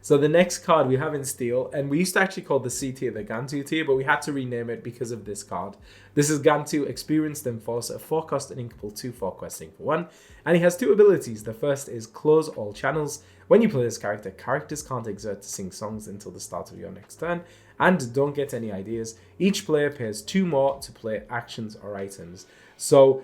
So the next card we have in Steel, and we used to actually call the C tier the Gantu tier, but we had to rename it because of this card. This is Gantu, Experienced Enforcer, 4-cost and inkable 2/4 questing for 1. And he has 2 abilities. The first is Close All Channels. When you play this character, characters can't exert to sing songs until the start of your next turn, and don't get any ideas. Each player pays 2 more to play actions or items. So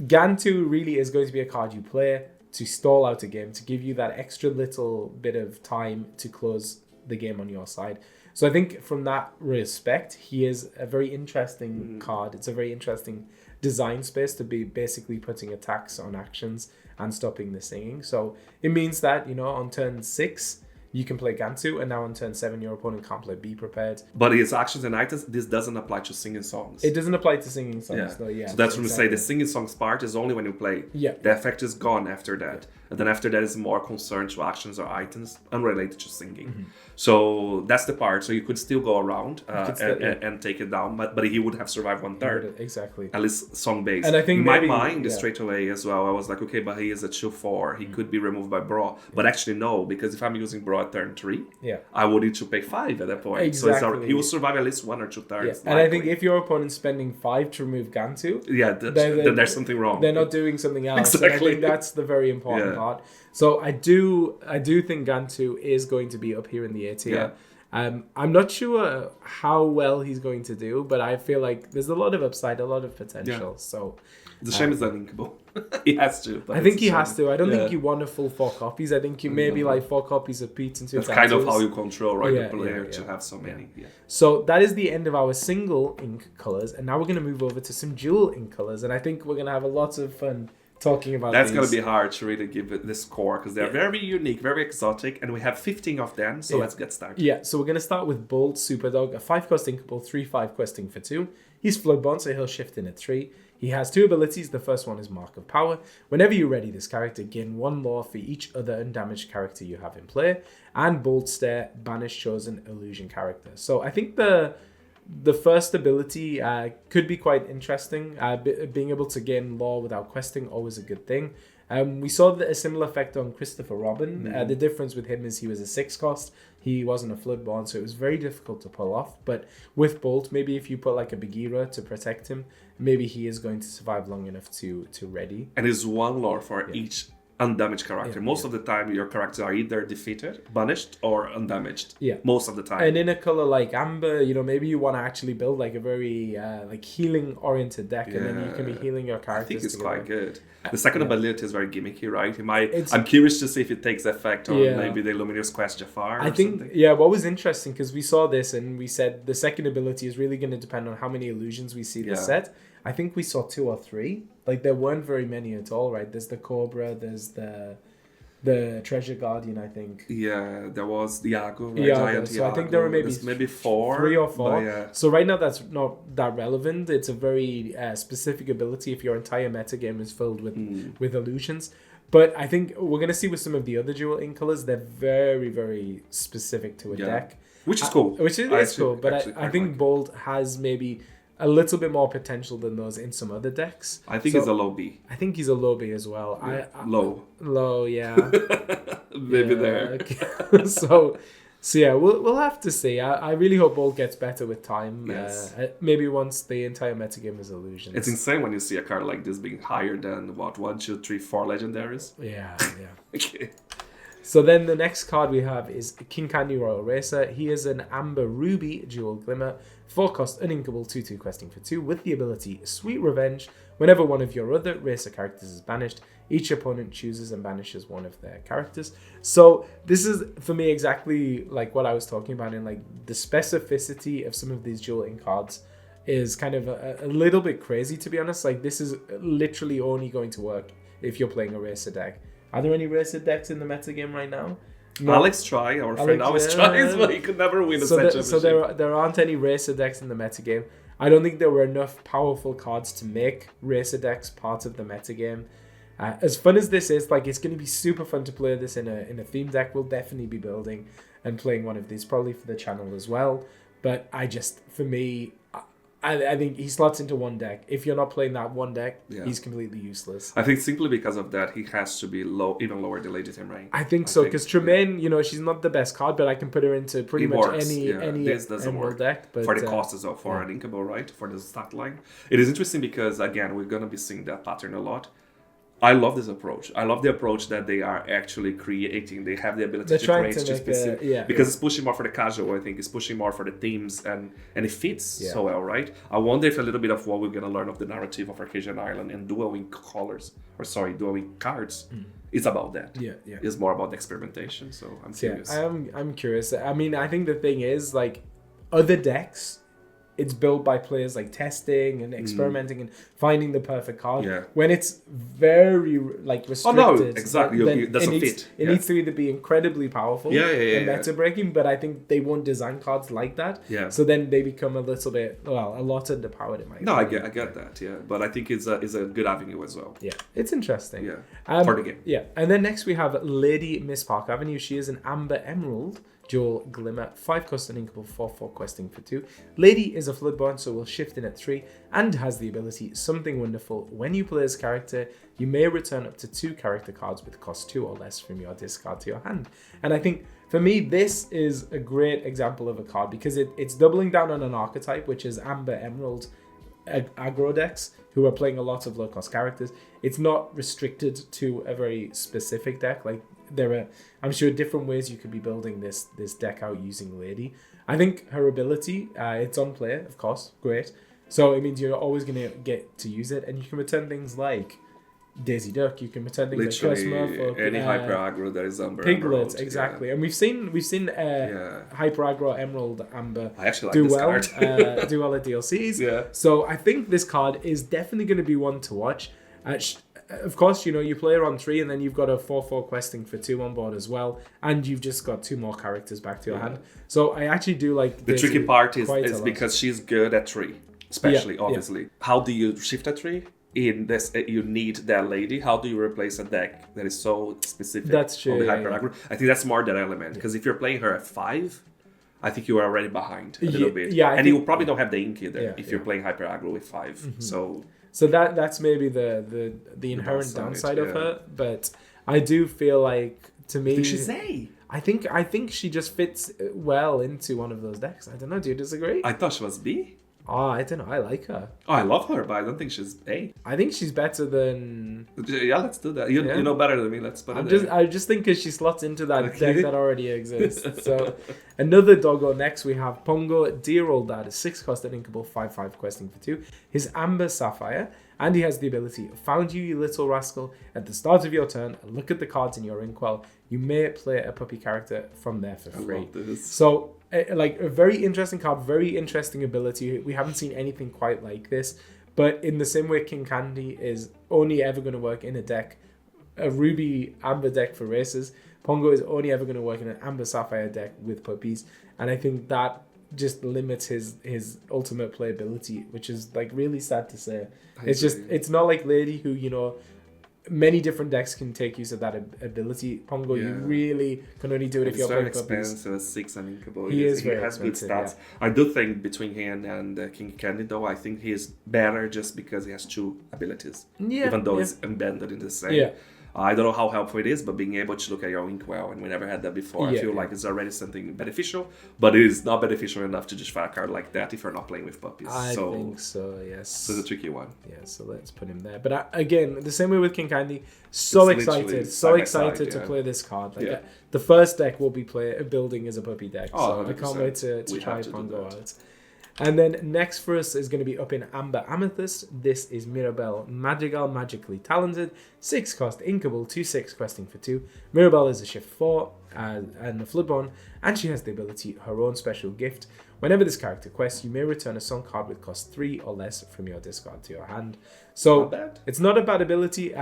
Gantu really is going to be a card you play to stall out a game, to give you that extra little bit of time to close the game on your side. So I think from that respect, he is a very interesting card. It's a very interesting design space to be basically putting attacks on actions and stopping the singing. So it means that, on turn 6, you can play Gantu, and now on turn 7, your opponent can't play Be Prepared. But his actions and items, this doesn't apply to singing songs. It doesn't apply to singing songs, though, So that's when we say the singing songs part is only when you play. Yeah. The effect is gone after that. And then after that is more concerned to actions or items unrelated to singing. So that's the part. So you could still go around and take it down, but he would have survived 1/3. Exactly. At least song-based. And I think in my mind, straight away as well, I was like, okay, but he is a 2/4. He could be removed by Brawl. But actually, no, because if I'm using Brawl at turn 3, I would need to pay 5 at that point. Exactly. So he will survive at least 1 or 2 turns. And I think if your opponent's spending 5 to remove Gantu, then there's something wrong. They're not doing something else. Exactly. And I think that's the very important part. So I do think Gantu is going to be up here in the A tier. I'm not sure how well he's going to do, but I feel like there's a lot of upside, a lot of potential. So the shame is uninkable. He has to. I think he has to. I don't think you want a full 4 copies. I think you maybe like 4 copies of Pete and 2 That's kind of how you control the player to have so many. So that is the end of our single ink colors, and now we're going to move over to some dual ink colors, and I think we're going to have a lot of fun talking about that's going to be hard to really give it this score because they're very unique, very exotic, and we have 15 of them, so let's get started. So we're going to start with Bold Superdog, a 5-cost inkable, 3/5 questing for 2. He's Floodborn, so he'll shift in at 3. He has 2 abilities. The first one is Mark of Power. Whenever you ready this character, gain 1 lore for each other undamaged character you have in play, and Bold Stare, banish chosen illusion character. So I think the first ability could be quite interesting. Being able to gain lore without questing, always a good thing. We saw a similar effect on Christopher Robin. The difference with him is he was a 6-cost. He wasn't a Floodborn, so it was very difficult to pull off. But with Bolt, maybe if you put like a Bagheera to protect him, maybe he is going to survive long enough to ready. And it's 1 lore for each undamaged character. Most of the time, your characters are either defeated, banished, or undamaged. Most of the time. And in a color like Amber, maybe you want to actually build like a very like healing-oriented deck, and then you can be healing your characters. I think it's quite good. The second ability is very gimmicky, right? I'm curious to see if it takes effect on maybe the Luminous Quest Jafar. I think, something. What was interesting, because we saw this and we said the second ability is really going to depend on how many illusions we see this set. I think we saw 2 or 3. Like, there weren't very many at all, right? There's the Cobra, there's the Treasure Guardian, I think. Yeah, there was the Iago, right? Iago. So I think there were maybe 4. 3 or 4. So right now that's not that relevant. It's a very specific ability if your entire metagame is filled with illusions. But I think we're going to see with some of the other dual ink colors, they're very, very specific to a deck. Which is cool. Which is cool. But I think Bold has maybe a little bit more potential than those in some other decks. I think he's a low B. I think he's a low B as well. Low, yeah. Maybe there. Okay. So we'll have to see. I really hope Bold gets better with time. Yes. Maybe once the entire metagame is illusions. It's insane when you see a card like this being higher than 1, 2, 3, 4 legendaries. Yeah. Okay. So then the next card we have is King Candy Royal Racer. He is an Amber Ruby Jewel Glimmer, 4-cost uninkable 2/2 questing for 2 with the ability Sweet Revenge. Whenever one of your other racer characters is banished, each opponent chooses and banishes one of their characters. So this is, for me, exactly like what I was talking about in like the specificity of some of these dual ink cards is kind of a little bit crazy, to be honest. Like, this is literally only going to work if you're playing a racer deck. Are there any racer decks in the metagame right now? No. Alex friend always tries, but he could never win a set. So there aren't any racer decks in the metagame. I don't think there were enough powerful cards to make racer decks part of the metagame. As fun as this is, like, it's going to be super fun to play this in a theme deck. We'll definitely be building and playing one of these, probably for the channel as well. But for me, I think he slots into one deck. If you're not playing that one deck, he's completely useless. I think simply because of that, he has to be even lower the Lady Temrain. I think so, because Tremaine, she's not the best card, but I can put her into pretty much any Emerald deck. But, for the cost as well, for an Inkable, right? For the stat line. It is interesting because, again, we're going to be seeing that pattern a lot. I love this approach. I love the approach that they are actually creating. They have the ability to create specific, because it's pushing more for the casual. I think it's pushing more for the themes, and it fits so well, right? I wonder if a little bit of what we're gonna learn of the narrative of Arcasian Island and dueling cards is about that. It's more about the experimentation. So I'm curious. I'm curious. I mean, I think the thing is, like, other decks, it's built by players, like, testing and experimenting and finding the perfect card. When it's very, like, restricted. Oh, no, exactly. It doesn't fit. It needs to either be incredibly powerful and meta breaking, but I think they won't design cards like that. So then they become a little bit, a lot underpowered in my opinion. I get that, but I think it's a good avenue as well. It's interesting. For the game. And then next we have Lady Miss Park Avenue. She is an Amber Emerald Dual Glimmer, 5 cost and Inkable, 4/4 questing for 2. Lady is a Floodborn, so will shift in at 3, and has the ability Something Wonderful. When you play this character, you may return up to 2 character cards with cost 2 or less from your discard to your hand. And I think, for me, this is a great example of a card, because it's doubling down on an archetype, which is Amber Emerald aggro decks, who are playing a lot of low-cost characters. It's not restricted to a very specific deck. Like, there are, I'm sure, different ways you could be building this deck out using Lady. I think her ability, it's on play, of course, great. So it means you're always going to get to use it, and you can return things like Daisy Duck. You can return things like Curse Merfolk, any hyper aggro that is Amber Piglets, Emerald, exactly. And we've seen hyper aggro Emerald Amber I actually like this card. do well at DLCs. So I think this card is definitely going to be one to watch. Of course, you play her on 3, and then you've got a 4/4 questing for 2 on board as well, and you've just got 2 more characters back to your hand. So I actually do like the tricky part is because she's good at 3, especially obviously. How do you shift at 3? In this, you need that Lady. How do you replace a deck that is so specific? That's true. On the hyper aggro? I think that's more that element, because if you're playing her at 5, I think you are already behind a little bit. And you probably don't have the ink either if you're playing hyper aggro with 5. So that's maybe the inherent downside of her, but I do feel like, to me, she's A. I think she just fits well into one of those decks. I don't know. Do you disagree? I thought she was B. Oh, I don't know. I like her. Oh, I love her, but I don't think she's A. I think she's better than... Yeah, let's do that. You know better than me. Let's put it there. I just think because she slots into that deck that already exists. So, another doggo next, we have Pongo, Dear Old Dad, 6 cost and Inkable, 5/5 questing for 2. His Amber Sapphire, and he has the ability, Found you, you little rascal. At the start of your turn, look at the cards in your inkwell. You may play a puppy character from there for free. I love this. So, like, a very interesting card, very interesting ability. We haven't seen anything quite like this. But in the same way King Candy is only ever going to work in a deck, a Ruby Amber deck for races, Pongo is only ever going to work in an Amber Sapphire deck with puppies. And I think that just limits his ultimate playability, which is, like, really sad to say. It's not like Lady, who, many different decks can take use of that ability. Pongo, you really can only do it if you're playing puppies. It's very expensive, 6 and Inkable. He has good stats. I do think between him and King Candy, though, I think he is better just because he has 2 abilities. Even though it's embedded in the same. I don't know how helpful it is, but being able to look at your inkwell, and we never had that before, I feel like it's already something beneficial, but it is not beneficial enough to just fire a card like that if you're not playing with puppies. I think so, yes. So it's a tricky one. Yeah, so let's put him there. But again, the same way with King Candy, so excited to play this card. Like, the first deck will be building as a puppy deck, so I can't wait to try Pongo out. And then next for us is going to be up in Amber Amethyst. This is Mirabelle Madrigal, Magically Talented, 6 cost, Inkable, 2/6 questing for 2. Mirabelle is a shift 4 and a Floodborn, and she has the ability Her Own Special Gift. Whenever this character quests, you may return a song card with cost 3 or less from your discard to your hand. So it's not a bad ability.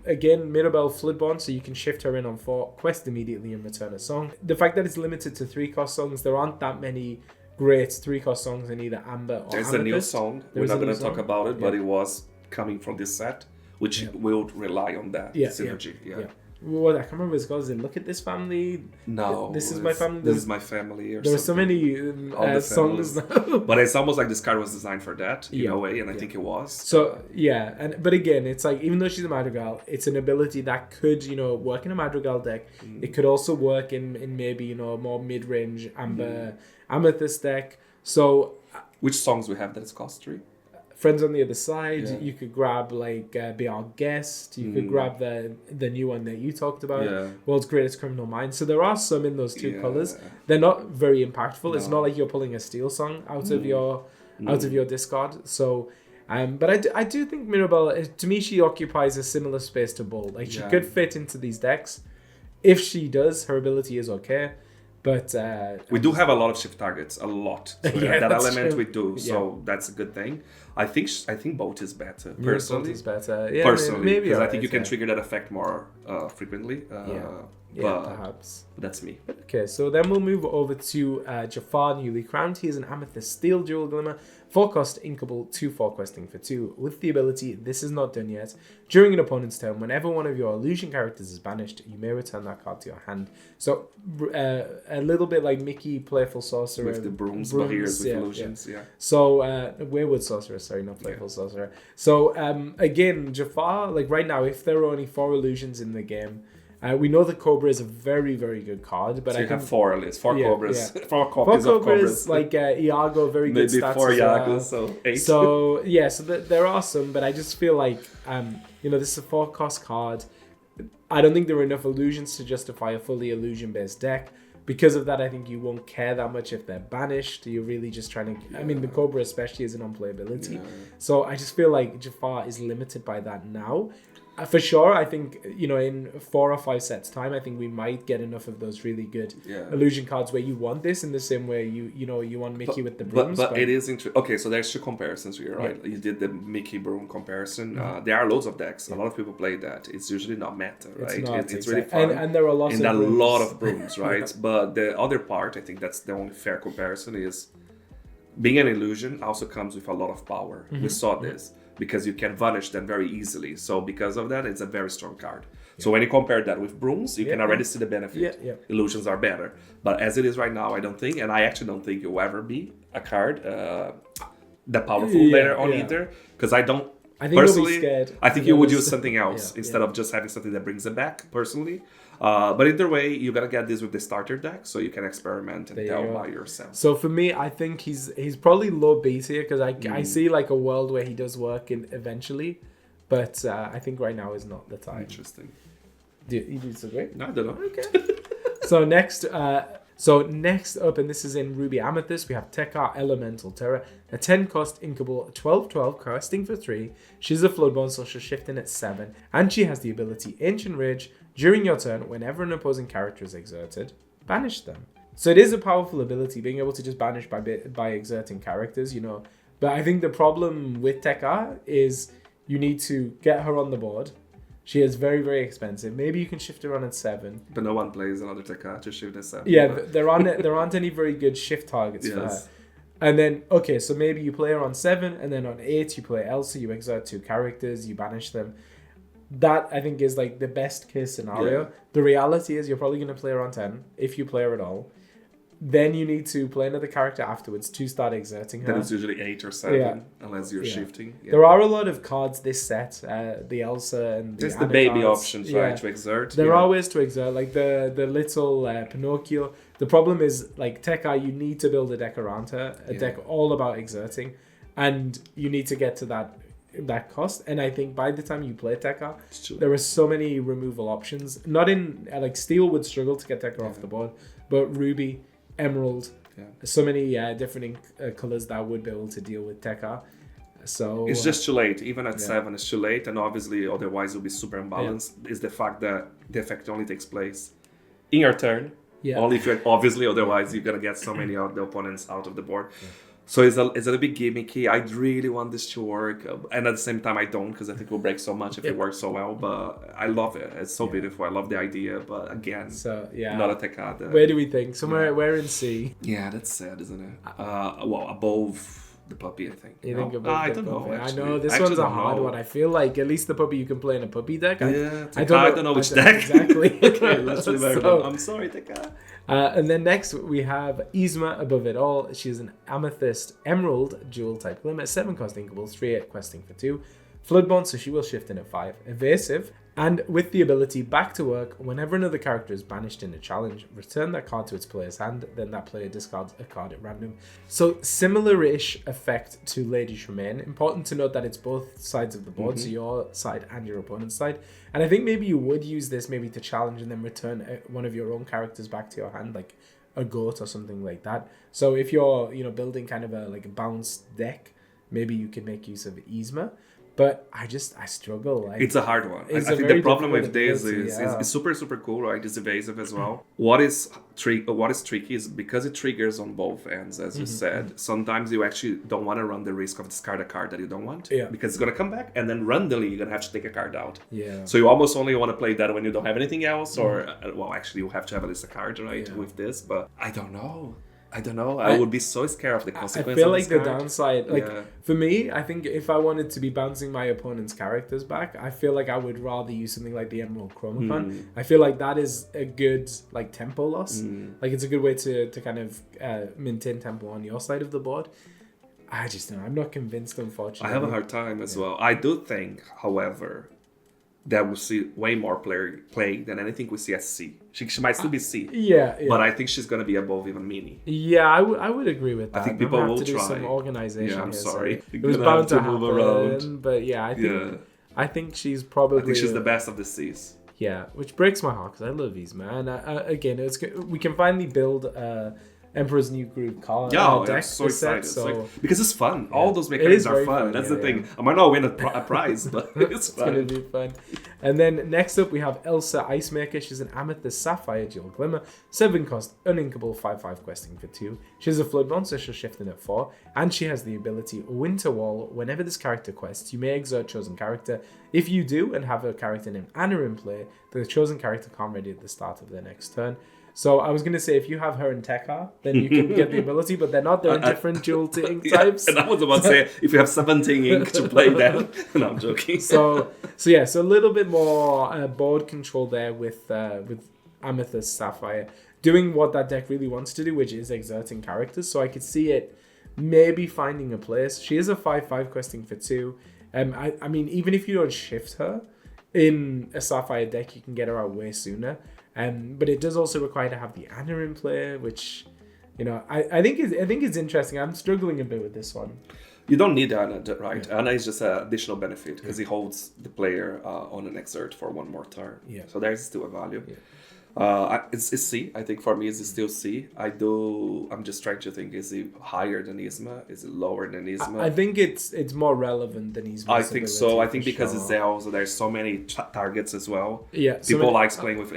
Again, Mirabelle Floodborn, so you can shift her in on 4, quest immediately and return a song. The fact that it's limited to 3 cost songs, there aren't that many great 3 cost songs in either Amber or There's Amethyst. a new song. We're not going to talk about it, but it was coming from this set. which will rely on that synergy. Yeah. Well, I can't remember what it's called. Is it Look at This Family? No. This is my family. This is my family. Or there were so many songs now. But it's almost like this card was designed for that in a way, and I think it was. So but again, it's like even though she's a Madrigal, it's an ability that could work in a Madrigal deck. It could also work in maybe a more mid-range Amethyst deck. So which songs we have that it's cost 3? Friends on the Other Side. You could grab Be Our Guest. You could grab the new one that you talked about, World's Greatest Criminal Minds. So there are some in those two colors. They're not very impactful. No. It's not like you're pulling a Steel Song out of your discard. So, but I do think Mirabelle, to me, she occupies a similar space to Bolt. Like she could fit into these decks. If she does, her ability is okay. But we do have a lot of shift targets, a lot. So that element true. We do, so that's a good thing. I think both is better personally. Both is better, yeah. Personally, maybe because I think you can trigger that effect more frequently. But perhaps. That's me. Okay, so then we'll move over to Jafar, newly crowned. He is an Amethyst Steel Dual Glimmer, 4-cost inkable, 2/4 questing for 2, with the ability, this is not done yet. During an opponent's turn, whenever one of your illusion characters is banished, you may return that card to your hand. So a little bit like Mickey, Playful Sorcerer. With the brooms but here's with illusions, So Wayward Sorcerer, sorry, not Playful Sorcerer. So again, Jafar, like right now, if there are only 4 illusions in the game, we know that Cobra is a very, very good card, but so I have 4 at least. 4 Cobras. 4 copies of Cobras. Like Iago, very good maybe stats. 4 Iagos, so 8. So there are some, but I just feel like this is a 4-cost card. I don't think there are enough illusions to justify a fully illusion-based deck. Because of that, I think you won't care that much if they're banished. You're really just trying to... I mean, the Cobra especially is an unplayability. Yeah. So I just feel like Jafar is limited by that now. For sure, I think, in 4 or 5 sets time, I think we might get enough of those really good illusion cards where you want this in the same way you want Mickey with the brooms. But it is interesting. Okay, so there's 2 comparisons here, right? Yeah. You did the Mickey broom comparison. There are loads of decks. A lot of people play that. It's usually not meta, right? It's really fun. And there are lots of brooms. And a lot of brooms, right? But the other part, I think that's the only fair comparison, is being an illusion also comes with a lot of power. We saw this. Because you can vanish them very easily. So because of that, it's a very strong card. So when you compare that with brooms, you can already see the benefit. Illusions are better. But as it is right now, I don't think, and I actually don't think it will ever be a card that powerful later on either. Because I think personally, you'll be scared. I think you would use something else instead of just having something that brings it back, personally. But either way, you gotta get this with the starter deck, so you can experiment and tell by yourself. So for me, I think he's probably low B tier because I see like a world where he does work in eventually, but I think right now is not the time. Interesting. You disagree? No, I don't know. Okay. So next up, and this is in Ruby Amethyst, we have Tekka Elemental Terror, a 10-cost inkable, 12/12, casting for 3. She's a Floodborn, so she'll shift in at 7, and she has the ability Ancient Rage. During your turn, whenever an opposing character is exerted, banish them. So it is a powerful ability, being able to just banish by exerting characters, But I think the problem with Tekka is you need to get her on the board. She is very, very expensive. Maybe you can shift her on at 7. But no one plays another Tekka to shift at 7. Yeah, there aren't any very good shift targets for her. And then, okay, so maybe you play her on 7, and then on 8 you play Elsa, you exert 2 characters, you banish them. That, I think, is like the best case scenario. Yeah. The reality is you're probably going to play her on 10, if you play her at all. Then you need to play another character afterwards to start exerting her. Then it's usually 8 or 7, unless you're shifting. Yeah. There are a lot of cards this set, the Elsa and the baby cards. Options, right, to exert. There are ways to exert, like the little Pinocchio. The problem is, like Tekka, you need to build a deck around her, a deck all about exerting, and you need to get to that cost. And I think by the time you play Tekka, there are so many removal options. Not in like Steel would struggle to get Tekka off the board, but Ruby, Emerald, so many different colors that would be able to deal with Tekka. So it's just too late. Even at 7, it's too late, and obviously otherwise it'll be super imbalanced. Is the fact that the effect only takes place in your turn. Only if you're obviously, otherwise you're gonna get so many of the opponents out of the board. So it's a little bit gimmicky. I really want this to work, and at the same time I don't, because I think it will break so much if it works so well. But I love it. It's so beautiful. I love the idea. But again, not a Tekka. Where do we think? Somewhere where in C? Yeah, that's sad, isn't it? Well, above the puppy, I think. You think above I the don't know, puppy? actually. I know this I actually one's a don't hard know. one. I feel like at least the puppy you can play in a puppy deck. I don't know which deck. Exactly. Okay, let's leave So- everyone. I'm sorry, Taka. and then next we have Yzma above it all. She's an Amethyst Emerald dual type limit, 7 cost inkable, 3 questing for 2. Floodborn, so she will shift in at 5. Evasive, and with the ability back to work, whenever another character is banished in a challenge, return that card to its player's hand, then that player discards a card at random. So similar-ish effect to Lady Tremaine. Important to note that it's both sides of the board, so your side and your opponent's side. And I think maybe you would use this maybe to challenge and then return one of your own characters back to your hand, like a goat or something like that. So if you're building kind of a balanced deck, maybe you can make use of Yzma. But I struggle. It's a hard one. I think the problem with this is it's super, super cool, right? It's evasive as well. What is tricky is because it triggers on both ends, as you said, sometimes you actually don't want to run the risk of discard a card that you don't want. Yeah. Because it's going to come back, and then randomly you're going to have to take a card out. Yeah. So you almost only want to play that when you don't have anything else, or, well, actually you have to have at least a card, right, with this. But I don't know. I would be so scared of the consequences. I feel like the downside, Yeah. for me, I think if I wanted to be bouncing my opponent's characters back, I feel like I would rather use something like the Emerald Chromacon. I feel like that is a good tempo loss. Like it's a good way to kind of maintain tempo on your side of the board. I just don't know. I'm not convinced, unfortunately. I have a hard time as well. I do think, however, that we'll see way more playing than anything we see as C. She might still be C. Yeah. But I think she's going to be above even Mini. Yeah, I would agree with that. I think people will to do try. some organization. Yeah, I'm here, sorry. It was bound to move around. But yeah, I think she's probably. I think she's the best of the Cs. Yeah, which breaks my heart because I love Yzma. And again, we can finally build Emperor's New Groove card. I'm so excited. Because it's fun. All those mechanics are fun. That's the thing. I might not win a prize, but it's fun. It's going to be fun. And then next up, we have Elsa Icemaker. She's an Amethyst Sapphire Dual Glimmer. 7 cost, uninkable, 5/5 questing for 2. She has a Floodborn, so she'll shift in at 4. And she has the ability Winter Wall. Whenever this character quests, you may exert chosen character. If you do and have a character named Anna in play, the chosen character can't ready at the start of their next turn. So I was going to say, if you have her and Tekka, then you can get the ability, but they're not. They're different dual ink types. And I was about to say, if you have 17 ink to play them. No, I'm joking. So a little bit more board control there with Amethyst Sapphire, doing what that deck really wants to do, which is exerting characters. So I could see it maybe finding a place. She is a 5/5 questing for 2. I mean, even if you don't shift her in a Sapphire deck, you can get her out way sooner. But it does also require to have the Anna in play, which, I think it's interesting. I'm struggling a bit with this one. You don't need Anna, right? Yeah. Anna is just an additional benefit because he holds the player on an exert for one more turn. Yeah. So there's still a value. Yeah. It's C. I think for me it's still C. I'm just trying to think, is it higher than Yzma? Is it lower than Yzma? I think it's more relevant than Yzma. I think so. I think because it's Elsa, there's so many targets as well. Yeah. People like playing with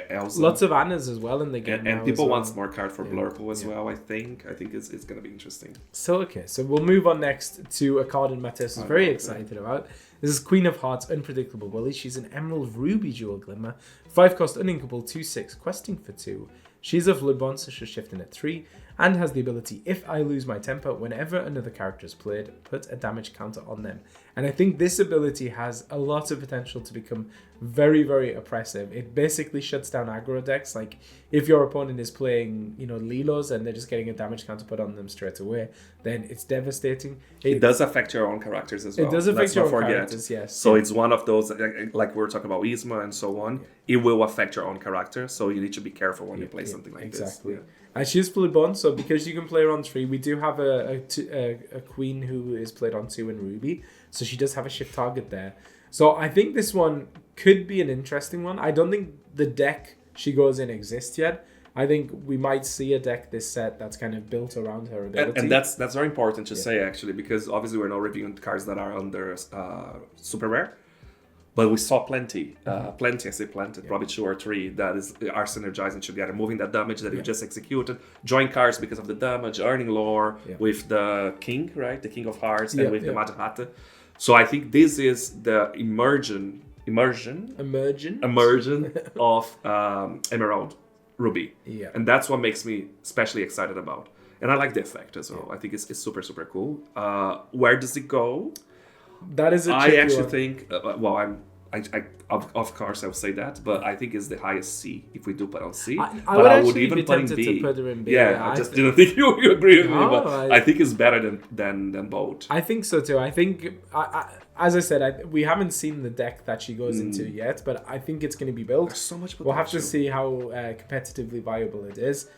Elsa. Lots of Annas as well in the game. And people want more card for Blurple as well, I think. I think it's going to be interesting. So we'll move on next to a card in Matthias is very excited about. This is Queen of Hearts, Unpredictable Willy. She's an Emerald Ruby Dual Glimmer. 5 cost, uninkable, 2/6, questing for 2. She's a Floodborn, so she'll shift in at 3. And has the ability, if I lose my temper, whenever another character is played, put a damage counter on them. And I think this ability has a lot of potential to become very, very oppressive. It basically shuts down aggro decks. Like, if your opponent is playing, Lilos and they're just getting a damage counter put on them straight away, then it's devastating. It does affect your own characters as well. It does affect your own characters, yes. So it's one of those, like we were talking about Yzma and so on, it will affect your own character. So you need to be careful when you play something like this. Exactly. And she's Bloodborn, so because you can play her on 3, we do have a queen who is played on 2 in Ruby, so she does have a shift target there. So I think this one could be an interesting one. I don't think the deck she goes in exists yet. I think we might see a deck this set that's kind of built around her ability. And that's very important to say, actually, because obviously we're not reviewing cards that are under super rare. But we saw plenty, probably 2 or 3 that are synergizing together, moving that damage that you just executed, drawing cards because of the damage, earning lore with the king, right? The King of Hearts, and with the Mata. So I think this is the immersion of Emerald Ruby. Yeah. And that's what makes me especially excited about. And I like the effect as well. I think it's super, super cool. Where does it go? That is a I tricky actually one. think, of course I would say that, but I think it's the highest C if we do put on C. I would actually be tempted to put her in B. Yeah, I just didn't think you agree with me, No, but I think it's better than both. I think so too. I think, as I said, we haven't seen the deck that she goes into yet, but I think it's going to be built. There's so much potential. We'll have to see how competitively viable it is.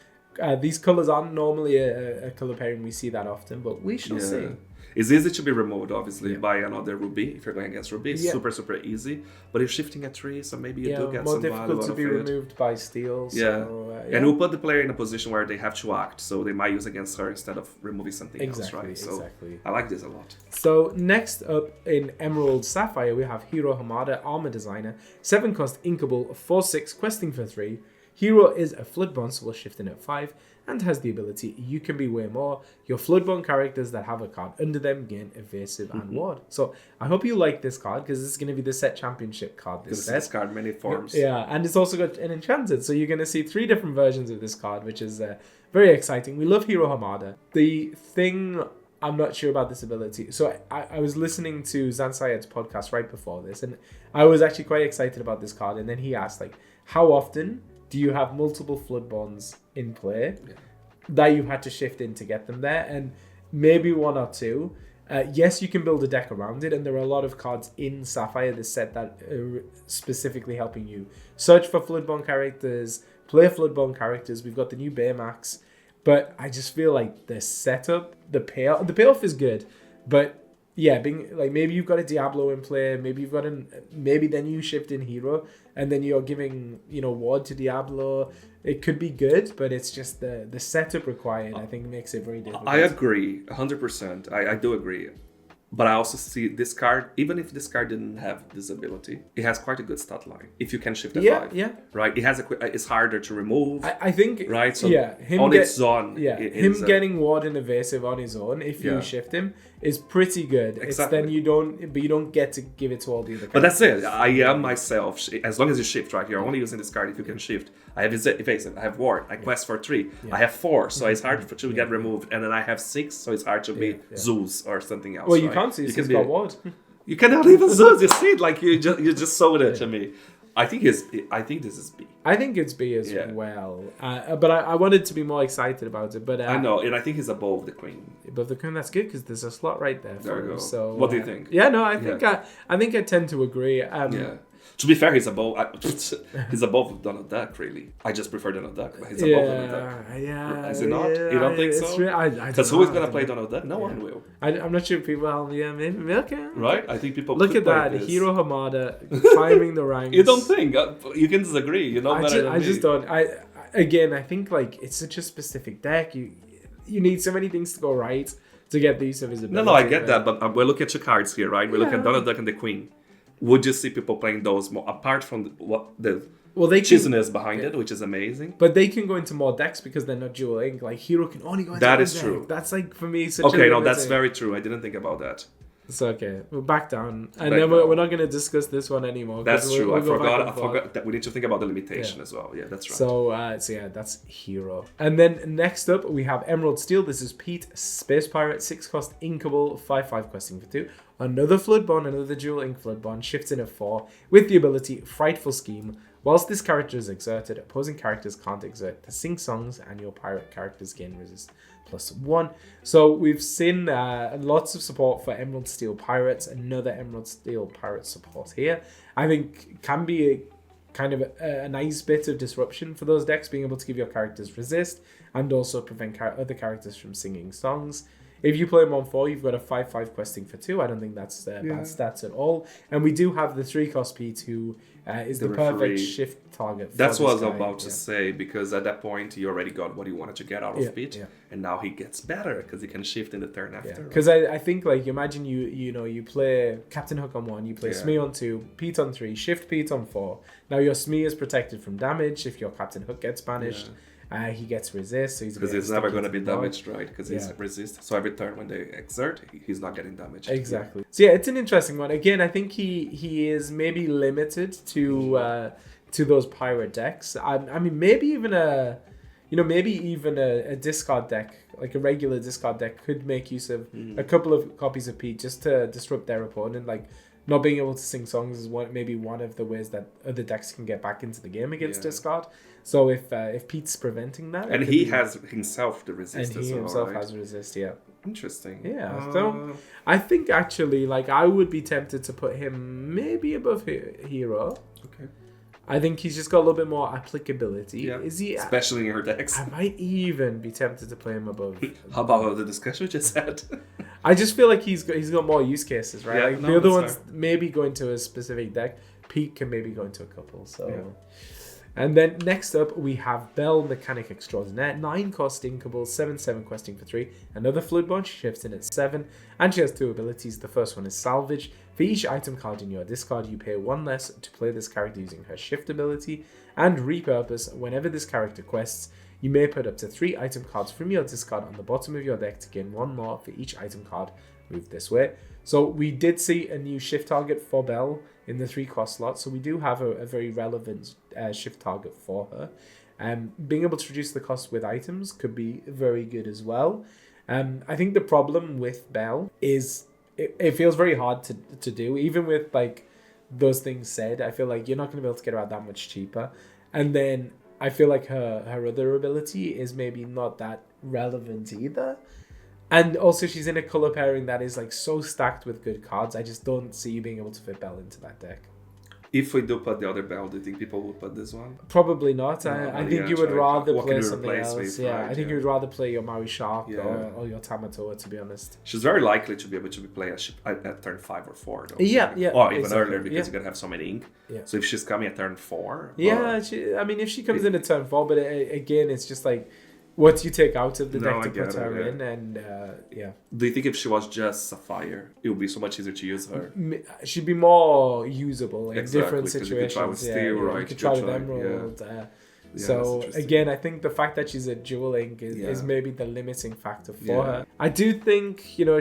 These colors aren't normally a color pairing we see that often, but we shall see. It's easy to be removed, obviously, by another Ruby. If you're going against Ruby, it's super, super easy. But you're shifting a tree, so maybe you do get more some value difficult out to of be it. removed by steel. So, And we'll put the player in a position where they have to act, so they might use against her instead of removing something else, right? So Exactly. I like this a lot. So next up in Emerald Sapphire, we have Hiro Hamada, Armor Designer, 7 cost Inkable, 4/6, questing for 3. Hiro is a Floodborn, so we'll shift in at 5, and has the ability You Can Be Way More. Your Floodborn characters that have a card under them gain Evasive and Ward. So I hope you like this card, because this is going to be the set championship card this set. This card many forms. Yeah, and it's also got an Enchanted, so you're going to see 3 different versions of this card, which is very exciting. We love Hiro Hamada. The thing I'm not sure about this ability. So I was listening to Zansayed's podcast right before this, and I was actually quite excited about this card, and then he asked, like, how often do you have multiple Floodborns in play that you've had to shift in to get them there? And maybe 1 or 2. Yes, you can build a deck around it, and there are a lot of cards in Sapphire, this set, that are specifically helping you search for Floodborn characters, play Floodborn characters. We've got the new Baymax, but I just feel like the setup, the payoff is good, but yeah, being like, maybe you've got a Diablo in play, maybe then you shift in Hero, and then you're giving, Ward to Diablo. It could be good, but it's just the setup required, I think, makes it very difficult. I agree, 100%. I do agree. But I also see this card, even if this card didn't have this ability, it has quite a good stat line. If you can shift a 5. Yeah. Right? It has it's harder to remove. I think, right? So him on its own. Him getting Ward and Evasive on his own, if you shift him, is pretty good. Exactly. It's then you don't get to give it to all the other characters. But that's it. I am myself, as long as you shift, right? You're only using this card if you can shift. I have Evasive, I have Ward, I quest for 3, I have 4, so it's hard to get removed, and then I have 6, so it's hard to be Zeus or something else. Well, you can't see he's got Ward. You cannot even Zeus. You see it, like you just sold it to me. I think this is B. I think it's B as well. But I wanted to be more excited about it. But I know, and I think he's above the Queen. Above the Queen, that's good, because there's a slot right there. There you go. So, what do you think? Yeah, no, I think I tend to agree. To be fair, he's above Donald Duck, really. I just prefer Donald Duck, but he's above Donald Duck. Yeah. Is it not? You don't think so? Because who is going to play Donald Duck? No one will. I'm not sure people, maybe Milka. Right? I think people look at that. This. Hiro Hamada climbing the ranks. You don't think? You can disagree. You know better than me. I just don't. I think, like, it's such a specific deck. You need so many things to go right to get the use of his ability. No, I get that, but we're looking at 2 cards here, right? We're looking at Donald Duck and the Queen. Would you see people playing those more, apart from the chiselness behind it, which is amazing? But they can go into more decks because they're not dual ink. Like, Hero can only go into that one is deck. true. That's, like, for me, such a no, that's very true. I didn't think about that. It's okay. We're back down. And then we're not going to discuss this one anymore. That's true. I forgot that we need to think about the limitation as well. Yeah, that's right. So that's Hero. And then next up, we have Emerald Steel. This is Pete, Space Pirate, 6 cost, Inkable, 5/5 questing for 2. Another Floodborn, another dual ink Floodborn, shifts in at 4 with the ability Frightful Scheme. Whilst this character is exerted, opposing characters can't exert to sing songs, and your pirate characters gain resist +1. So we've seen lots of support for Emerald Steel Pirates. Another Emerald Steel Pirate support here. I think can be a nice bit of disruption for those decks, being able to give your characters resist and also prevent other characters from singing songs. If you play him on 4, you've got a 5/5 questing for 2. I don't think that's bad stats at all. And we do have the 3 cost Pete, who is the perfect shift target. That's what I was about to say, because at that point you already got what you wanted to get out of Pete, and now he gets better because he can shift in the turn after. Because I think, like, imagine you play Captain Hook on 1, you play Smee on 2, Pete on 3, shift Pete on 4. Now your Smee is protected from damage if your Captain Hook gets banished. He gets resist, so because he's never going to be damaged, right? Because he's resist. So every turn when they exert, he's not getting damaged. Exactly. So it's an interesting one. Again, I think he is maybe limited to those pirate decks. I mean, maybe even maybe even a discard deck, like a regular discard deck, could make use of a couple of copies of Pete just to disrupt their opponent. Like, not being able to sing songs is maybe one of the ways that other decks can get back into the game against discard. So if Pete's preventing that, and he has himself the resist, and he himself has resist, Interesting. Yeah, so I think actually, like, I would be tempted to put him maybe above Hero. Okay. I think he's just got a little bit more applicability. Yeah. Is he? Especially in your decks. I might even be tempted to play him above. How about the discussion we just had? I just feel like he's got more use cases, right? Yeah, like the other ones maybe go into a specific deck. Pete can maybe go into a couple. So. Yeah. And then next up, we have Belle, Mechanic Extraordinaire, 9 cost Inkable, 7/7 questing for 3. Another Floodborn, she shifts in at 7, and she has 2 abilities. The first one is Salvage. For each item card in your discard, you pay 1 less to play this character using her Shift ability, and Repurpose. Whenever this character quests, you may put up to 3 item cards from your discard on the bottom of your deck to gain 1 more for each item card moved this way. So we did see a new shift target for Belle in the 3 cost slot, so we do have a very relevant shift target for her. Being able to reduce the cost with items could be very good as well. I think the problem with Belle is it feels very hard to do, even with like those things said. I feel like you're not going to be able to get her out that much cheaper, and then I feel like her other ability is maybe not that relevant either. And also, she's in a color pairing that is like so stacked with good cards. I just don't see you being able to fit Belle into that deck. If we do put the other Belle, do you think people would put this one? Probably not. I think you would rather play something else. With, yeah, right? I think you would rather play your Maui Shark or your Tamatoa, to be honest. She's very likely to be able to be played at turn 5 or 4. Though. Yeah. Or even earlier, because you're going to have so many ink. Yeah. So if she's coming at turn 4... Yeah, if she comes in at turn 4, but again, it's just like... what you take out of the deck to put her in, and Do you think if she was just Sapphire, it would be so much easier to use her? She'd be more usable in different situations. You could try with Steel, right? You could try with Emerald. So again, I think the fact that she's a dual ink is maybe the limiting factor for her. I do think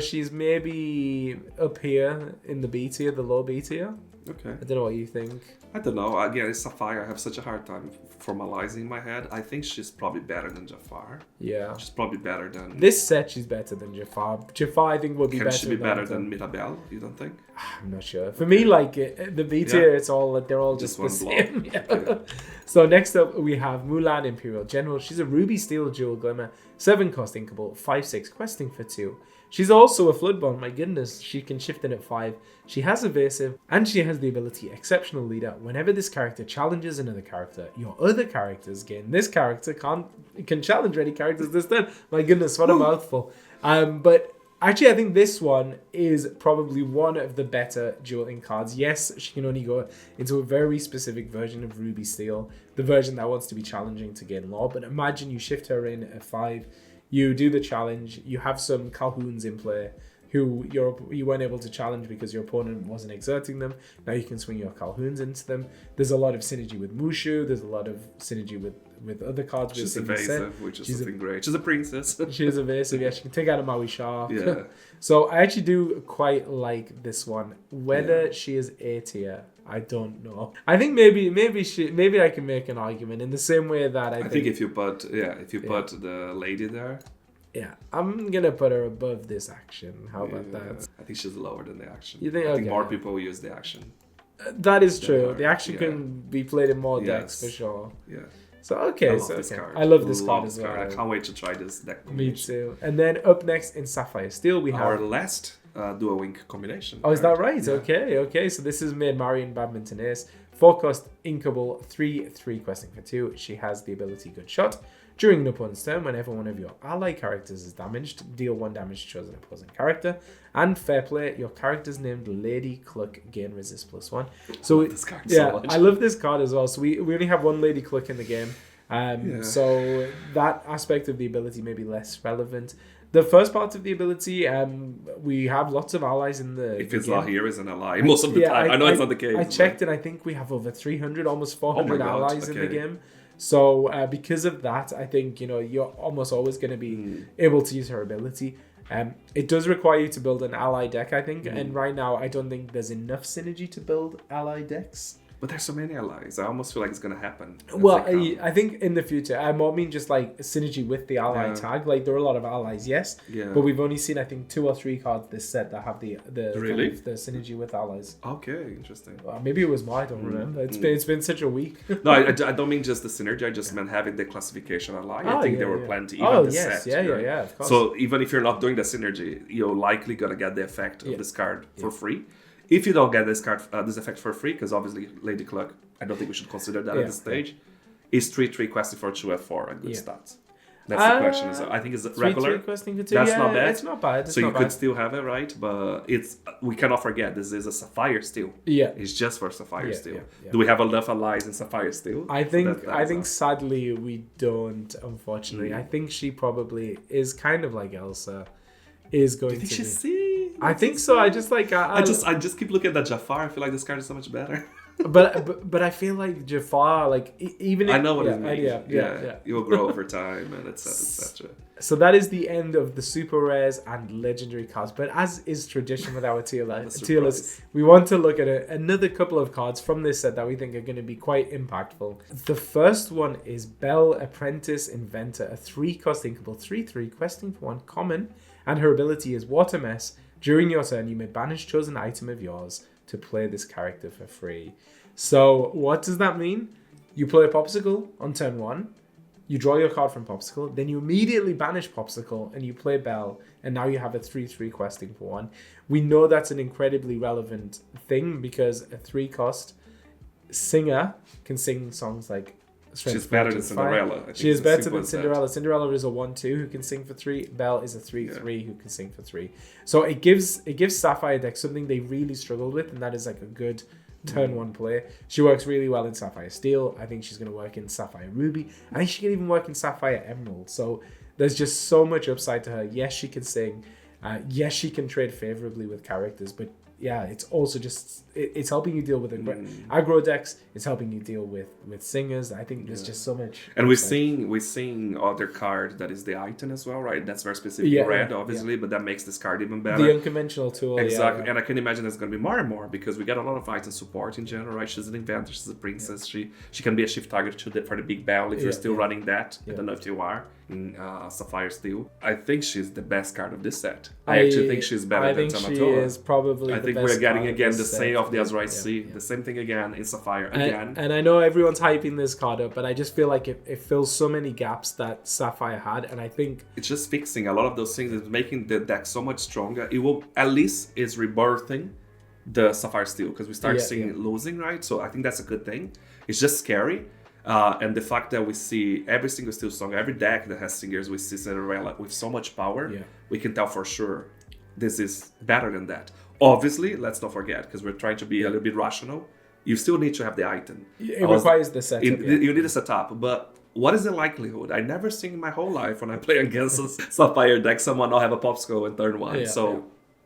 she's maybe up here in the B tier, the low B tier. Okay. I don't know what you think. I don't know. Again, it's Sapphire. I have such a hard time formalizing in my head. I think she's probably better than Jafar. Yeah. She's probably better than... This set, she's better than Jafar. Jafar, I think, would be better. Can she be better than Mirabelle, you don't think? I'm not sure. For me, like, the B tier, it's all... They're all just the same. Yeah. Okay. So next up, we have Mulan, Imperial General. She's a Ruby Steel Jewel Glimmer. 7 cost Inkable, 5/6 questing for 2. She's also a Floodborn, my goodness. She can shift in at 5. She has Evasive, and she has the ability Exceptional Leader. Whenever this character challenges another character, your other characters gain. This character can challenge any characters this turn. My goodness, what a mouthful. But actually, I think this one is probably one of the better dual ink cards. Yes, she can only go into a very specific version of Ruby Steel, the version that wants to be challenging to gain lore. But imagine you shift her in at 5. You do the challenge, you have some Calhouns in play who you weren't able to challenge because your opponent wasn't exerting them. Now you can swing your Calhouns into them. There's a lot of synergy with Mushu, there's a lot of synergy with other cards. She's evasive, which is something great. She's a princess. She is evasive, yeah, she can take out a Maui Shark. Yeah. So I actually do quite like this one. Whether she is A tier, I don't know. I think maybe I can make an argument in the same way that I think if you put the lady there. Yeah, I'm gonna put her above this action. How about that? I think she's lower than the action. You think? I think more people will use the action. That is true. The action can be played in more decks for sure. Yeah. So okay, I love this card as well. I can't wait to try this deck. Me too. And then up next in Sapphire Steel, we have our last dual wink combination. Oh, is that right? Yeah. Okay. So this is Maid Marian Badminton Ace. 4 cost Inkable, 3/3 questing for 2. She has the ability Good Shot. During an opponent's turn, whenever one of your ally characters is damaged, deal 1 damage to chosen opposing character. And fair play, your character's named Lady Cluck, gain resist +1. So this card so much. I love this card as well. So we only have 1 Lady Cluck in the game. So that aspect of the ability may be less relevant. The first part of the ability, we have lots of allies in the If it's not here, is an ally most of the time. I know it's not the case. I checked and I think we have over 300, almost 400 allies in the game. So because of that, I think you're almost always going to be able to use her ability. It does require you to build an ally deck, I think, and right now I don't think there's enough synergy to build ally decks. But there's so many allies. I almost feel like it's gonna happen. Well, I think in the future, I more mean just like synergy with the ally tag. Like there are a lot of allies, yes, but we've only seen I think 2 or 3 cards this set that have the Really? kind of the synergy with allies. Okay, interesting. Maybe it was more. I don't remember. It's been such a week. No, I don't mean just the synergy. I just meant having the classification ally. I think there were plenty. Even the set. Yeah, of course. So even if you're not doing the synergy, you're likely gonna get the effect of this card for free. If you don't get this card, this effect for free, because obviously Lady Cluck, I don't think we should consider that at this stage. Is 3/3 questing for 2 F4 a good stat? That's the question. So I think it's regular. 3/3 questing for 2. That's not bad. It's not bad. So you could still have it, right? But we cannot forget this is a Sapphire Steel. Yeah, it's just for Sapphire Steel. Yeah. Do we have enough allies in Sapphire Steel? I think sadly we don't. Unfortunately, I think she probably is kind of like Elsa. Is going Do you think to she's be. I think so. I just like I just keep looking at that Jafar. I feel like this card is so much better. but I feel like Jafar, like even if, I know what it means. Yeah. You will grow over time and etc. So that is the end of the super rares and legendary cards. But as is tradition with our tier list, we want to look at another couple of cards from this set that we think are going to be quite impactful. The first one is Belle, Apprentice Inventor, a 3-cost inkable 3/3 questing for 1 common, and her ability is Water Mess. During your turn, you may banish chosen item of yours to play this character for free. So what does that mean? You play a Popsicle on turn 1. You draw your card from Popsicle, then you immediately banish Popsicle and you play Belle, and now you have a 3/3 questing for 1. We know that's an incredibly relevant thing because a 3-cost singer can sing songs like She's better than Cinderella. She is better than Cinderella. Cinderella is a 1/2 who can sing for 3. Belle is a 3/3 who can sing for 3. So it gives Sapphire deck something they really struggled with, and that is like a good turn 1 play. She works really well in Sapphire Steel. I think she's going to work in Sapphire Ruby. I think she can even work in Sapphire Emerald. So there's just so much upside to her. Yes, she can sing. Yes, she can trade favorably with characters, but yeah, it's also just it's helping you deal with aggro decks. It's helping you deal with singers. I think there's just so much. And we're seeing other card that is the item as well, right? That's very specific red, obviously, but that makes this card even better. The unconventional tool, exactly. And I can imagine there's going to be more and more because we get a lot of item support in general, right? She's an inventor, she's a princess. She can be a shift target for the big bell if you're still running that. I don't know if you are in Sapphire Steel. I think she's the best card of this set. I actually think she's better than Tamatoa. She is probably. I think we're getting again the same of the Azra's Sea. The same thing again in Sapphire again. And I know everyone's hyping this card up, but I just feel like it fills so many gaps that Sapphire had, and I think it's just fixing a lot of those things. It's making the deck so much stronger. It will at least is rebirthing the Sapphire Steel because we start seeing it losing, right? So I think that's a good thing. It's just scary. And the fact that we see every single Steel song, every deck that has singers, we see Cinderella with so much power, we can tell for sure this is better than that. Obviously, let's not forget, because we're trying to be a little bit rational, you still need to have the item. It requires the setup. You need a setup, but what is the likelihood? I never seen in my whole life when I play against a Sapphire deck someone not have a Popsicle in turn 1.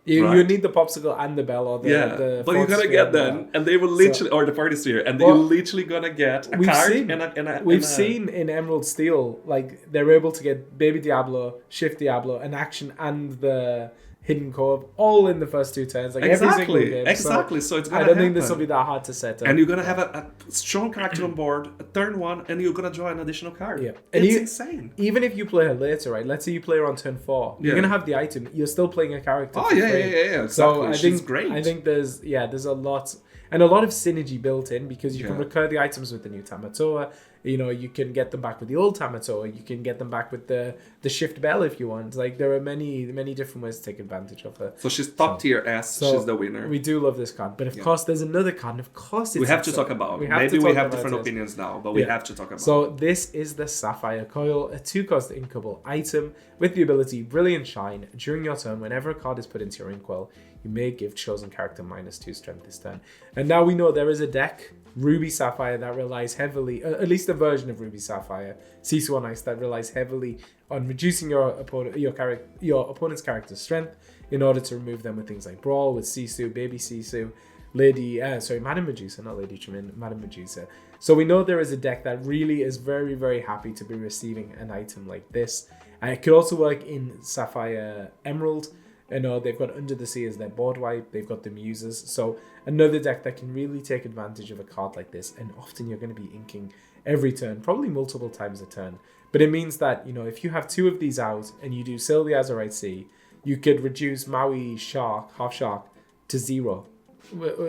You need the Popsicle and the Bell or the but you're gonna get them, and they will literally, or the Party Sphere, and you're literally gonna get a card. We've seen in Emerald Steel, like they're able to get Baby Diablo, Shift Diablo, an action, and the Hidden Cove all in the first 2 turns. Like every single game. Exactly. So it's gonna I don't think this will be that hard to set up. And you're gonna have a strong character on board, a turn 1, and you're gonna draw an additional card. Yeah, and it's insane. Even if you play her later, right? Let's say you play her on turn 4, you're gonna have the item. You're still playing a character. Oh yeah. Exactly. So She's great. I think there's a lot and a lot of synergy built in because you can recur the items with the new Tamatoa. You know, you can get them back with the old Tamatoa. You can get them back with the Shift Bell if you want. Like there are many different ways to take advantage of her. So she's top tier S. She's the winner. We do love this card, but of course there's another card. And of course, we have to talk about. Maybe we have different opinions now, but we have to talk about. So this is the Sapphire Coil, a 2-cost inkable item with the ability Brilliant Shine. During your turn, whenever a card is put into your inkwell, you may give chosen character -2 strength this turn. And now we know there is a deck, Ruby Sapphire, that relies heavily, at least a version of Ruby Sapphire, Sisu on Ice, that relies heavily on reducing your opponent's character's strength in order to remove them with things like Brawl, with Sisu, Baby Sisu, Madame Medusa, not Lady Tremaine, Madame Medusa. So we know there is a deck that really is very, very happy to be receiving an item like this. It could also work in Sapphire Emerald. They've got Under the Sea as their board wipe. They've got the Muses. So another deck that can really take advantage of a card like this. And often you're going to be inking every turn, probably multiple times a turn. But it means that, if you have 2 of these out and you do Sail the Azurite Sea, you could reduce Maui Half Shark to 0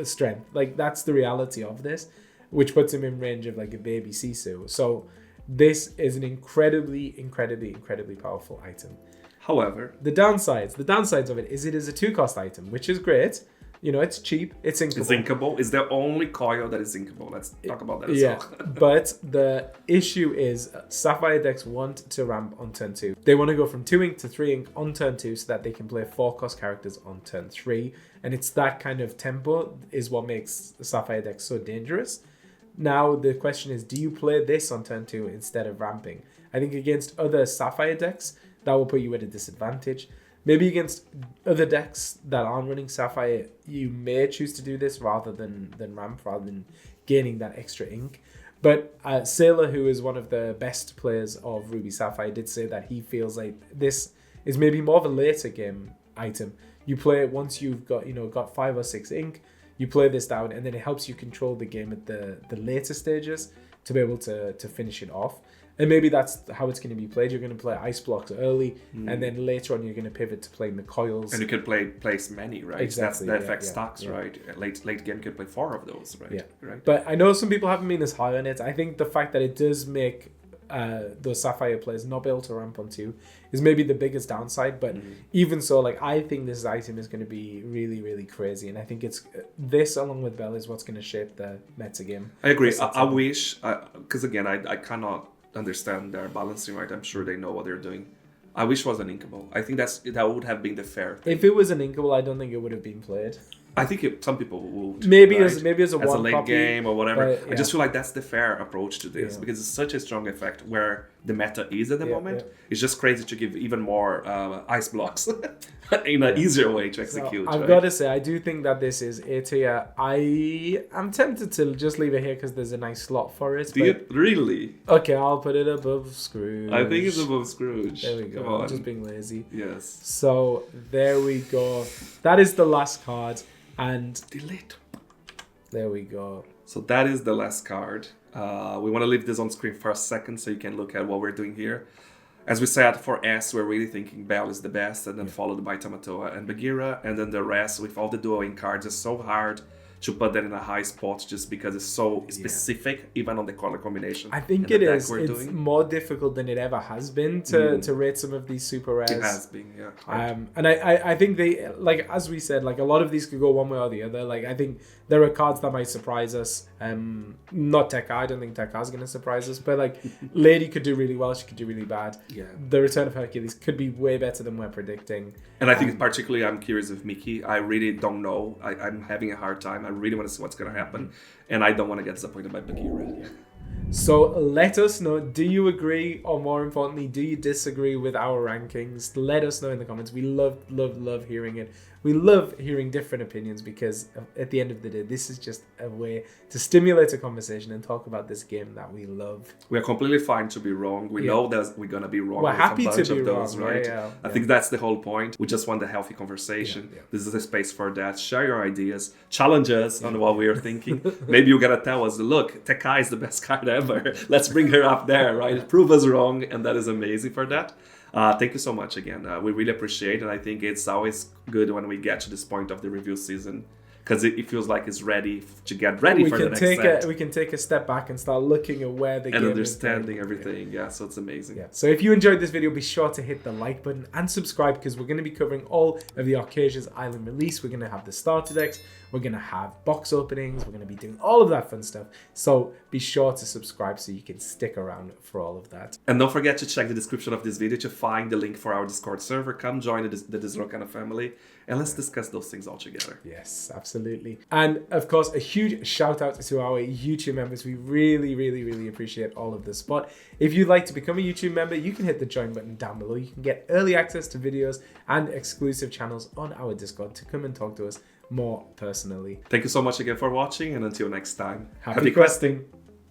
strength. Like, that's the reality of this, which puts him in range of like a baby Sisu. So this is an incredibly, incredibly, incredibly powerful item. However, the downsides of it is a 2-cost item, which is great. It's cheap. It's inkable. It's inkable. It's the only coil that is inkable. Let's talk about that as well. But the issue is Sapphire decks want to ramp on turn 2. They want to go from 2 ink to 3 ink on turn 2 so that they can play 4-cost characters on turn 3. And it's that kind of tempo is what makes the Sapphire deck so dangerous. Now, the question is, do you play this on turn 2 instead of ramping? I think against other Sapphire decks, that will put you at a disadvantage. Maybe against other decks that aren't running Sapphire, you may choose to do this rather than ramp, rather than gaining that extra ink. But Sailor, who is one of the best players of Ruby Sapphire, did say that he feels like this is maybe more of a later game item. You play it once you've got 5 or 6 ink, you play this down, and then it helps you control the game at the later stages to be able to finish it off. And maybe that's how it's going to be played. You're going to play ice blocks early, and then later on you're going to pivot to playing the coils. And you can place many, right? Exactly. That affects stocks, right? Late game you can play 4 of those, right? Yeah. Right. But I know some people haven't been as high on it. I think the fact that it does make those Sapphire players not be able to ramp on 2 is maybe the biggest downside. But even so, like, I think this item is going to be really, really crazy. And I think it's this, along with Bell, is what's going to shape the meta game. I agree. I wish, because again, I cannot understand their balancing, right? I'm sure they know what they're doing. I wish it was an inkable. I think that would have been the fair thing. If it was an inkable, I don't think it would have been played. I think some people would. Maybe right? as a late copy, game or whatever. but, I just feel like that's the fair approach to this because it's such a strong effect where the meta is at the moment. It's just crazy to give even more ice blocks in an easier way to execute. So I've got to say, I do think that this is A tier. I am tempted to just leave it here because there's a nice slot for it. Do you really? Okay, I'll put it above Scrooge. I think it's above Scrooge. There we go. Come on. I'm just being lazy. Yes. So there we go. That is the last card. And delete. There we go. So that is the last card. We want to leave this on screen for a second so you can look at what we're doing here. As we said, for S, we're really thinking Bell is the best, and then followed by Tamatoa and Bagheera, and then the rest with all the dueling cards is so hard to put that in a high spot just because it's so specific, even on the color combination. I think it is. It's more difficult than it ever has been to rate some of these super rares. It has been, yeah. And I think they, like, as we said, like, a lot of these could go one way or the other. Like, I think there are cards that might surprise us. Not Tekka. I don't think Tekka is going to surprise us. But, like, Lady could do really well. She could do really bad. Yeah. The Return of Hercules could be way better than we're predicting. And I think particularly I'm curious with Mickey. I really don't know. I'm having a hard time. I really want to see what's going to happen. And I don't want to get disappointed by Bagheera. So let us know, do you agree, or more importantly, do you disagree with our rankings? Let us know in the comments. We love hearing it. We love hearing different opinions because at the end of the day, this is just a way to stimulate a conversation and talk about this game that we love. We're completely fine to be wrong. We know that we're going to be wrong. We're happy to be those, wrong, right? I think that's the whole point. We just want a healthy conversation. This is a space for that. Share your ideas. Challenge us on what we are thinking. Maybe you're going to tell us, look, Tekka is the best card ever. Let's bring her up there, right? Prove us wrong. And that is amazing for that. Thank you so much again. We really appreciate it. And I think it's always good when we get to this point of the review season because it feels like it's ready to get ready for the next set. We can take a step back and start looking at where the game is. And understanding everything. Yeah, so it's amazing. Yeah. So if you enjoyed this video, be sure to hit the like button and subscribe because we're going to be covering all of the ARCHAZIA'S Island release. We're going to have the starter decks. We're going to have box openings. We're going to be doing all of that fun stuff. So be sure to subscribe so you can stick around for all of that. And don't forget to check the description of this video to find the link for our Discord server. Come join the Lorcana family and let's discuss those things all together. Yes, absolutely. And of course, a huge shout out to our YouTube members. We really appreciate all of the support. If you'd like to become a YouTube member, you can hit the join button down below. You can get early access to videos and exclusive channels on our Discord to come and talk to us more personally. Thank you so much again for watching, and until next time, happy questing.